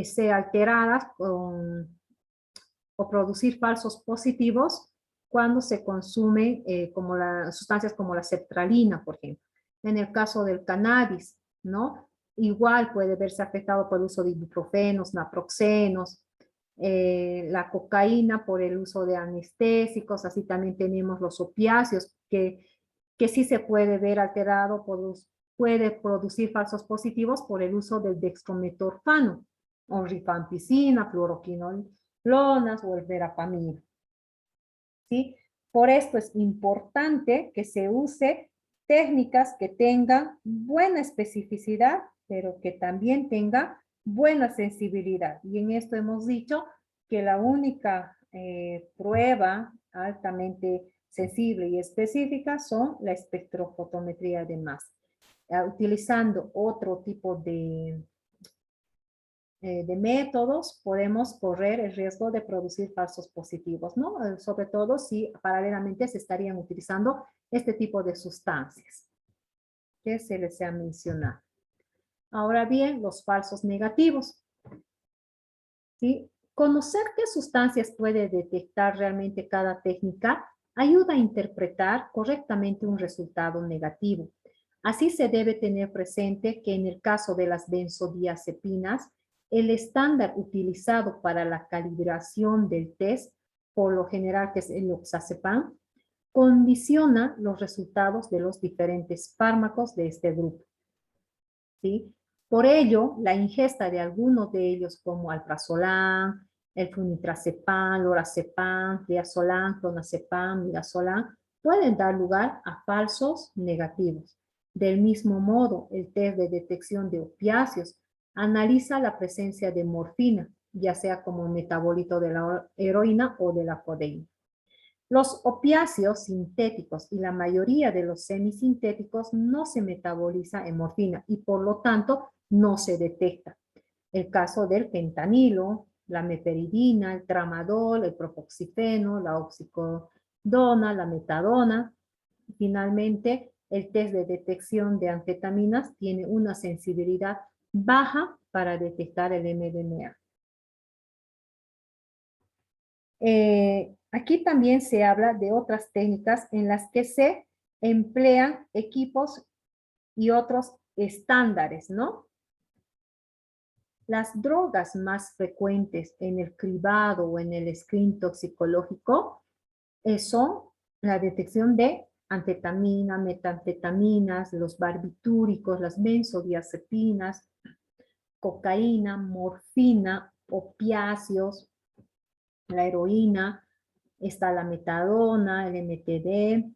ser alteradas o producir falsos positivos cuando se consumen como sustancias como la sertralina, por ejemplo. En el caso del cannabis, ¿no? Igual puede verse afectado por el uso de ibuprofenos, naproxenos, la cocaína por el uso de anestésicos, así también tenemos los opiáceos que sí se puede ver alterado, puede producir falsos positivos por el uso del dextrometorfano, o rifampicina, fluoroquinolonas o el verapamil. ¿Sí? Por esto es importante que se use técnicas que tengan buena especificidad, pero que también tengan buena sensibilidad. Y en esto hemos dicho que la única prueba altamente sensible y específica son la espectrofotometría de masa. Utilizando otro tipo de métodos, podemos correr el riesgo de producir falsos positivos, ¿no? Sobre todo si paralelamente se estarían utilizando este tipo de sustancias que se les ha mencionado. Ahora bien, los falsos negativos. ¿Sí? Conocer qué sustancias puede detectar realmente cada técnica ayuda a interpretar correctamente un resultado negativo. Así se debe tener presente que en el caso de las benzodiazepinas, el estándar utilizado para la calibración del test, por lo general que es el oxazepam, condiciona los resultados de los diferentes fármacos de este grupo. ¿Sí? Por ello, la ingesta de algunos de ellos como alprazolam, el flunitrazepam, lorazepam, triazolam, clonazepam, midazolam, pueden dar lugar a falsos negativos. Del mismo modo, el test de detección de opiáceos analiza la presencia de morfina, ya sea como metabolito de la heroína o de la codeína. Los opiáceos sintéticos y la mayoría de los semisintéticos no se metaboliza en morfina y por lo tanto no se detecta. El caso del fentanilo, la meperidina, el tramadol, el propoxifeno, la oxicodona, la metadona. Finalmente, el test de detección de anfetaminas tiene una sensibilidad baja para detectar el MDMA. Aquí también se habla de otras técnicas en las que se emplean equipos y otros estándares, ¿no? Las drogas más frecuentes en el cribado o en el screen toxicológico son la detección de anfetamina, metanfetaminas, los barbitúricos, las benzodiazepinas, cocaína, morfina, opiáceos, la heroína, está la metadona, el MTD,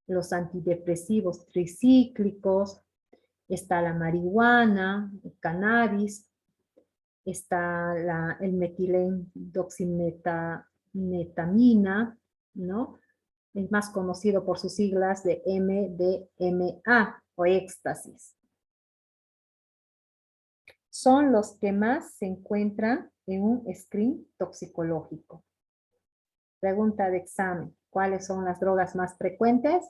los antidepresivos tricíclicos, está la marihuana, el cannabis, está el metilendoximetamina, ¿no? Es más conocido por sus siglas de MDMA o éxtasis. Son los que más se encuentran en un screen toxicológico. Pregunta de examen. ¿Cuáles son las drogas más frecuentes?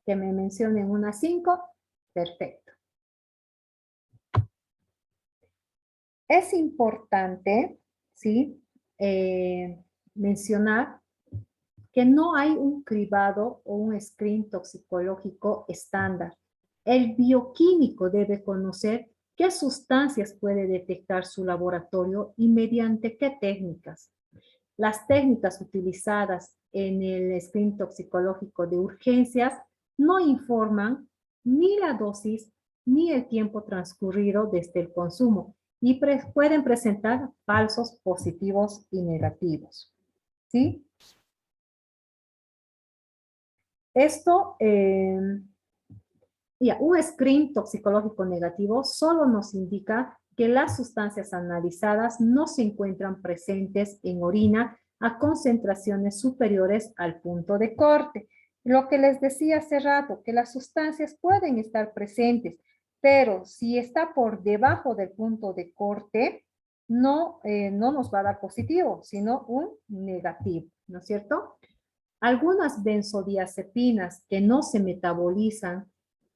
Que me mencionen unas 5. Perfecto. Es importante, ¿sí? Mencionar que no hay un cribado o un screen toxicológico estándar. El bioquímico debe conocer qué sustancias puede detectar su laboratorio y mediante qué técnicas. Las técnicas utilizadas en el screen toxicológico de urgencias no informan ni la dosis ni el tiempo transcurrido desde el consumo y pueden presentar falsos positivos y negativos. ¿Sí? Esto, un screen toxicológico negativo solo nos indica que las sustancias analizadas no se encuentran presentes en orina a concentraciones superiores al punto de corte. Lo que les decía hace rato, que las sustancias pueden estar presentes, pero si está por debajo del punto de corte, no nos va a dar positivo, sino un negativo, ¿no es cierto? Algunas benzodiazepinas que no se metabolizan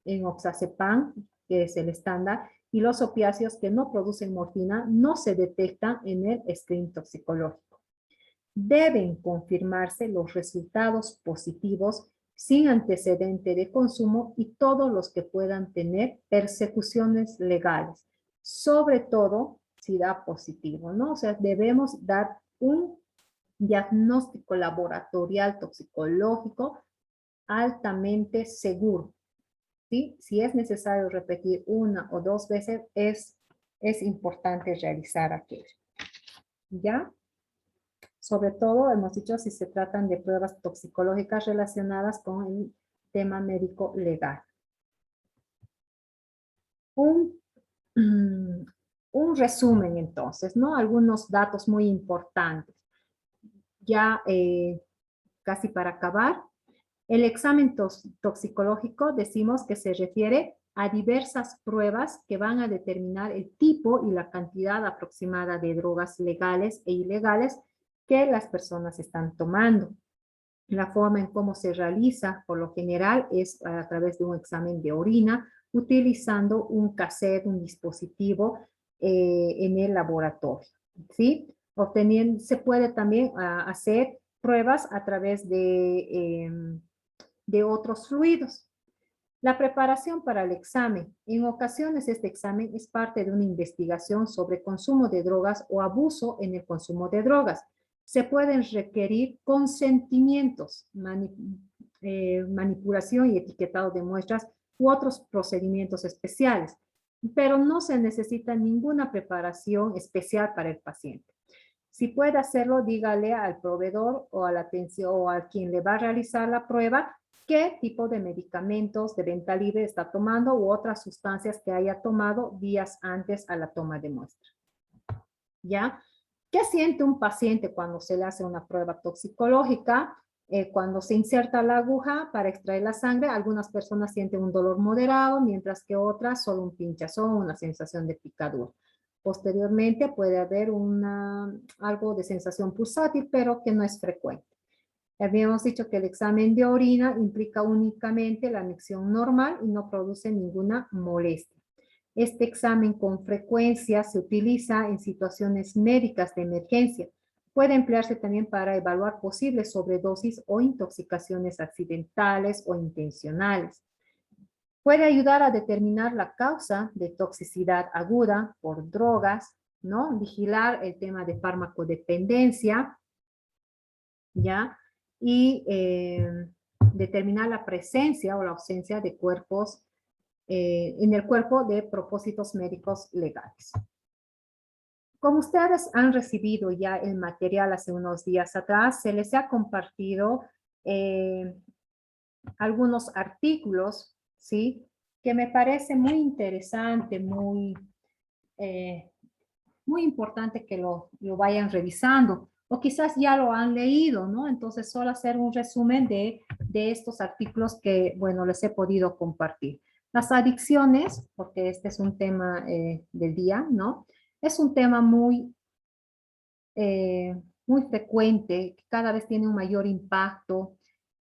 en oxazepam, que es el estándar, y los opiáceos que no producen morfina no se detectan en el screen toxicológico. Deben confirmarse los resultados positivos sin antecedente de consumo y todos los que puedan tener persecuciones legales, sobre todo si da positivo, ¿no? O sea, debemos dar un diagnóstico laboratorial toxicológico altamente seguro. ¿Sí? Si es necesario repetir 1 o 2 veces, es importante realizar aquello. ¿Ya? Sobre todo, hemos dicho, si se tratan de pruebas toxicológicas relacionadas con el tema médico legal. Un resumen, entonces, ¿no? Algunos datos muy importantes. Ya casi para acabar, el examen toxicológico decimos que se refiere a diversas pruebas que van a determinar el tipo y la cantidad aproximada de drogas legales e ilegales que las personas están tomando. La forma en cómo se realiza, por lo general, es a través de un examen de orina, utilizando un cassette, un dispositivo en el laboratorio, ¿sí? Se puede también hacer pruebas a través de otros fluidos. La preparación para el examen. En ocasiones este examen es parte de una investigación sobre consumo de drogas o abuso en el consumo de drogas. Se pueden requerir consentimientos, manipulación y etiquetado de muestras u otros procedimientos especiales, pero no se necesita ninguna preparación especial para el paciente. Si puede hacerlo, dígale al proveedor o a la atención o a quien le va a realizar la prueba qué tipo de medicamentos de venta libre está tomando u otras sustancias que haya tomado días antes a la toma de muestra. ¿Ya? ¿Qué siente un paciente cuando se le hace una prueba toxicológica? Cuando se inserta la aguja para extraer la sangre, algunas personas sienten un dolor moderado, mientras que otras solo un pinchazón, una sensación de picadura. Posteriormente puede haber algo de sensación pulsátil, pero que no es frecuente. Habíamos dicho que el examen de orina implica únicamente la micción normal y no produce ninguna molestia. Este examen con frecuencia se utiliza en situaciones médicas de emergencia. Puede emplearse también para evaluar posibles sobredosis o intoxicaciones accidentales o intencionales. Puede ayudar a determinar la causa de toxicidad aguda por drogas, ¿no? Vigilar el tema de farmacodependencia, ¿ya? Y determinar la presencia o la ausencia de cuerpos en el cuerpo de propósitos médicos legales. Como ustedes han recibido ya el material hace unos días atrás, se les ha compartido algunos artículos, ¿sí? Que me parece muy interesante, muy importante que lo vayan revisando. O quizás ya lo han leído, ¿no? Entonces, solo hacer un resumen de estos artículos que, bueno, les he podido compartir. Las adicciones, porque este es un tema del día, ¿no? Es un tema muy frecuente, que cada vez tiene un mayor impacto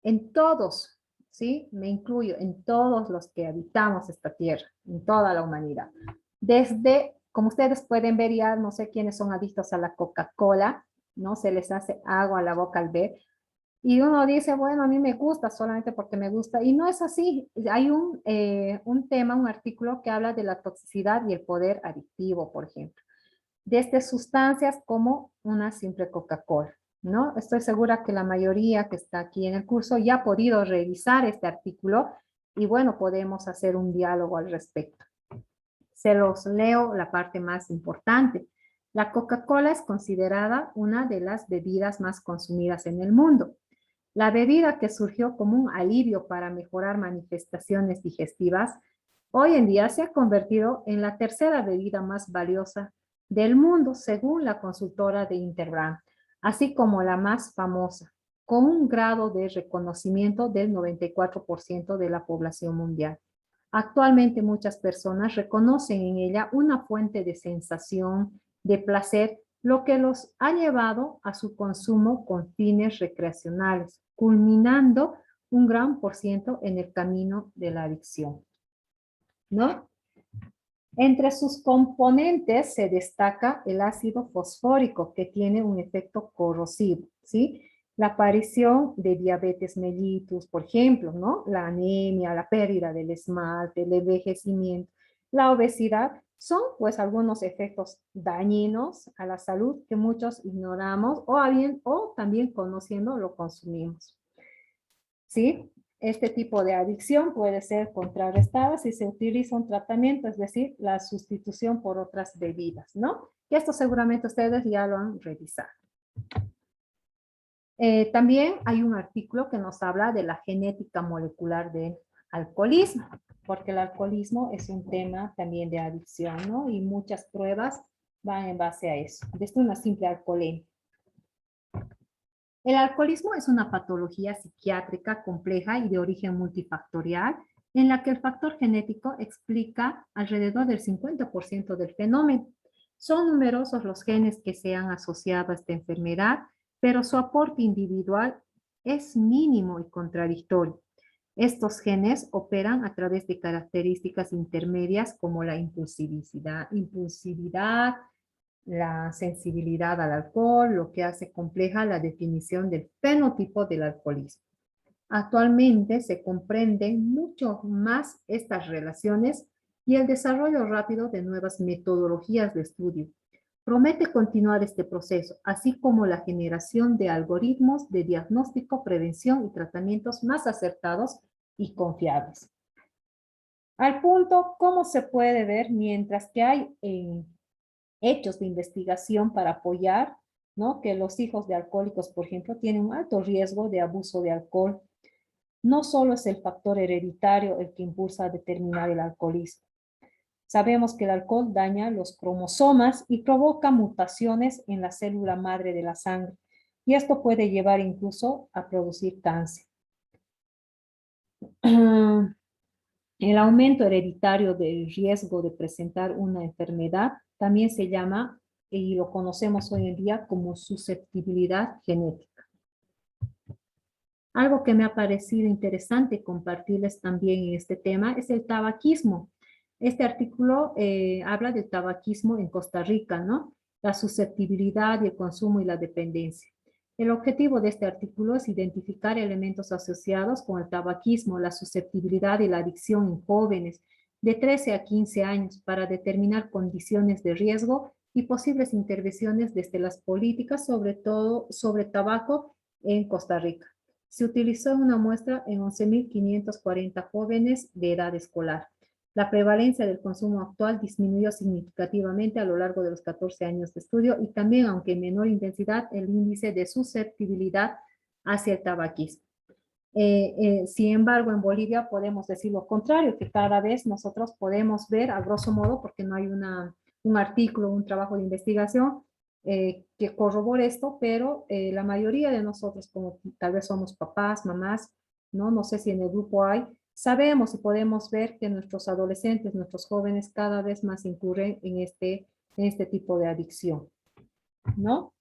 en todos, ¿sí? Me incluyo, en todos los que habitamos esta tierra, en toda la humanidad. Desde, como ustedes pueden ver ya, no sé quiénes son adictos a la Coca-Cola, ¿no? Se les hace agua a la boca al ver. Y uno dice, bueno, a mí me gusta solamente porque me gusta. Y no es así. Hay un tema, un artículo que habla de la toxicidad y el poder adictivo, por ejemplo. Desde sustancias como una simple Coca-Cola, ¿no? Estoy segura que la mayoría que está aquí en el curso ya ha podido revisar este artículo y bueno, podemos hacer un diálogo al respecto. Se los leo la parte más importante. La Coca-Cola es considerada una de las bebidas más consumidas en el mundo. La bebida que surgió como un alivio para mejorar manifestaciones digestivas, hoy en día se ha convertido en la tercera bebida más valiosa del mundo, según la consultora de Interbrand, así como la más famosa, con un grado de reconocimiento del 94% de la población mundial. Actualmente muchas personas reconocen en ella una fuente de sensación, de placer, lo que los ha llevado a su consumo con fines recreacionales, culminando un gran por ciento en el camino de la adicción, ¿no? Entre sus componentes se destaca el ácido fosfórico, que tiene un efecto corrosivo, ¿sí? La aparición de diabetes mellitus, por ejemplo, ¿no? La anemia, la pérdida del esmalte, el envejecimiento, la obesidad Son pues algunos efectos dañinos a la salud que muchos ignoramos o también conociendo lo consumimos. ¿Sí? Este tipo de adicción puede ser contrarrestada si se utiliza un tratamiento, es decir, la sustitución por otras bebidas, ¿no? Y esto seguramente ustedes ya lo han revisado. También hay un artículo que nos habla de la genética molecular del alcoholismo, porque el alcoholismo es un tema también de adicción, ¿no? Y muchas pruebas van en base a eso, desde una simple alcoholemia. El alcoholismo es una patología psiquiátrica compleja y de origen multifactorial, en la que el factor genético explica alrededor del 50% del fenómeno. Son numerosos los genes que se han asociado a esta enfermedad, pero su aporte individual es mínimo y contradictorio. Estos genes operan a través de características intermedias como la impulsividad, la sensibilidad al alcohol, lo que hace compleja la definición del fenotipo del alcoholismo. Actualmente se comprenden mucho más estas relaciones y el desarrollo rápido de nuevas metodologías de estudio promete continuar este proceso, así como la generación de algoritmos de diagnóstico, prevención y tratamientos más acertados y confiables. Al punto, ¿cómo se puede ver? Mientras que hay hechos de investigación para apoyar, ¿no? Que los hijos de alcohólicos, por ejemplo, tienen un alto riesgo de abuso de alcohol. No solo es el factor hereditario el que impulsa a determinar el alcoholismo. Sabemos que el alcohol daña los cromosomas y provoca mutaciones en la célula madre de la sangre, y esto puede llevar incluso a producir cáncer. El aumento hereditario del riesgo de presentar una enfermedad también se llama, y lo conocemos hoy en día como susceptibilidad genética. Algo que me ha parecido interesante compartirles también en este tema es el tabaquismo. Este artículo habla del tabaquismo en Costa Rica, ¿no? La susceptibilidad y el consumo y la dependencia. El objetivo de este artículo es identificar elementos asociados con el tabaquismo, la susceptibilidad y la adicción en jóvenes de 13 a 15 años para determinar condiciones de riesgo y posibles intervenciones desde las políticas, sobre todo sobre tabaco en Costa Rica. Se utilizó una muestra en 11.540 jóvenes de edad escolar. La prevalencia del consumo actual disminuyó significativamente a lo largo de los 14 años de estudio y también, aunque en menor intensidad, el índice de susceptibilidad hacia el tabaquismo. Sin embargo, en Bolivia podemos decir lo contrario, que cada vez nosotros podemos ver, a grosso modo, porque no hay un artículo, un trabajo de investigación que corrobore esto, pero la mayoría de nosotros, como tal vez somos papás, mamás, no sé si en el grupo hay, sabemos y podemos ver que nuestros adolescentes, nuestros jóvenes cada vez más incurren en este tipo de adicción, ¿no?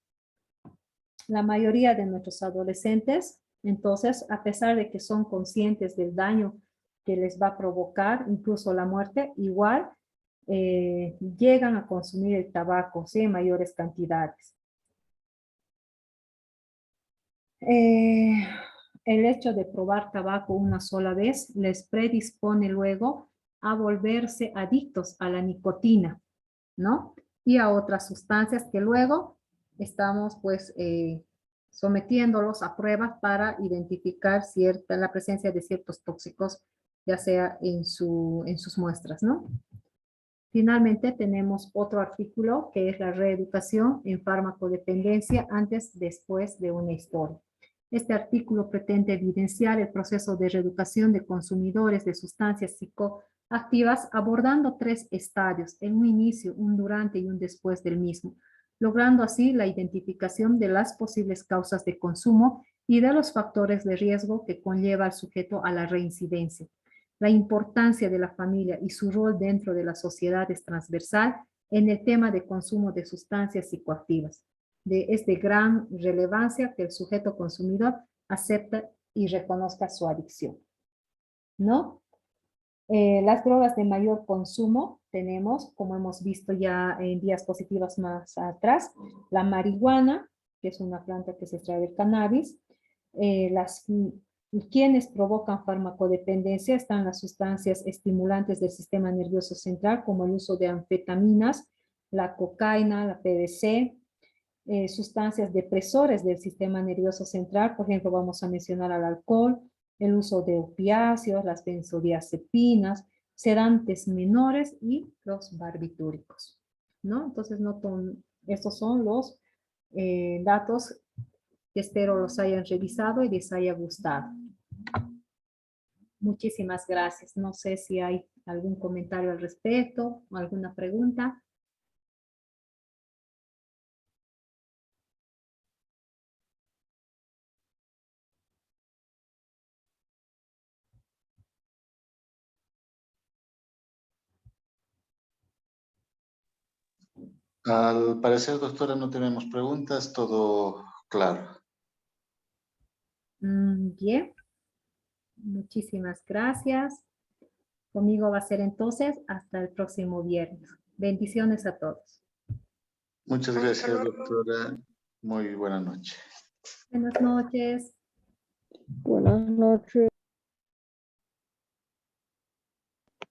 La mayoría de nuestros adolescentes, entonces, a pesar de que son conscientes del daño que les va a provocar, incluso la muerte, igual llegan a consumir el tabaco, ¿sí? En mayores cantidades. El hecho de probar tabaco una sola vez les predispone luego a volverse adictos a la nicotina, ¿no? Y a otras sustancias que luego estamos pues sometiéndolos a pruebas para identificar la presencia de ciertos tóxicos, ya sea en sus muestras, ¿no? Finalmente tenemos otro artículo que es la reeducación en farmacodependencia antes, después de una historia. Este artículo pretende evidenciar el proceso de reeducación de consumidores de sustancias psicoactivas abordando 3 estadios, en un inicio, un durante y un después del mismo, logrando así la identificación de las posibles causas de consumo y de los factores de riesgo que conlleva al sujeto a la reincidencia. La importancia de la familia y su rol dentro de la sociedad es transversal en el tema de consumo de sustancias psicoactivas. Es de gran relevancia que el sujeto consumidor acepte y reconozca su adicción, ¿no? Las drogas de mayor consumo tenemos, como hemos visto ya en diapositivas más atrás, la marihuana, que es una planta que se extrae del cannabis, las ¿Y quiénes provocan farmacodependencia? Están las sustancias estimulantes del sistema nervioso central, como el uso de anfetaminas, la cocaína, la PVC, sustancias depresores del sistema nervioso central, por ejemplo, vamos a mencionar al alcohol, el uso de opiáceos, las benzodiazepinas, sedantes menores y los barbitúricos, ¿no? Entonces, estos son los datos que espero los hayan revisado y les haya gustado. Muchísimas gracias. No sé si hay algún comentario al respecto o alguna pregunta. Al parecer, doctora, no tenemos preguntas, todo claro. Bien, muchísimas gracias. Conmigo va a ser entonces hasta el próximo viernes. Bendiciones a todos. Muchas gracias, doctora. Muy buena noche. Buenas noches. Buenas noches.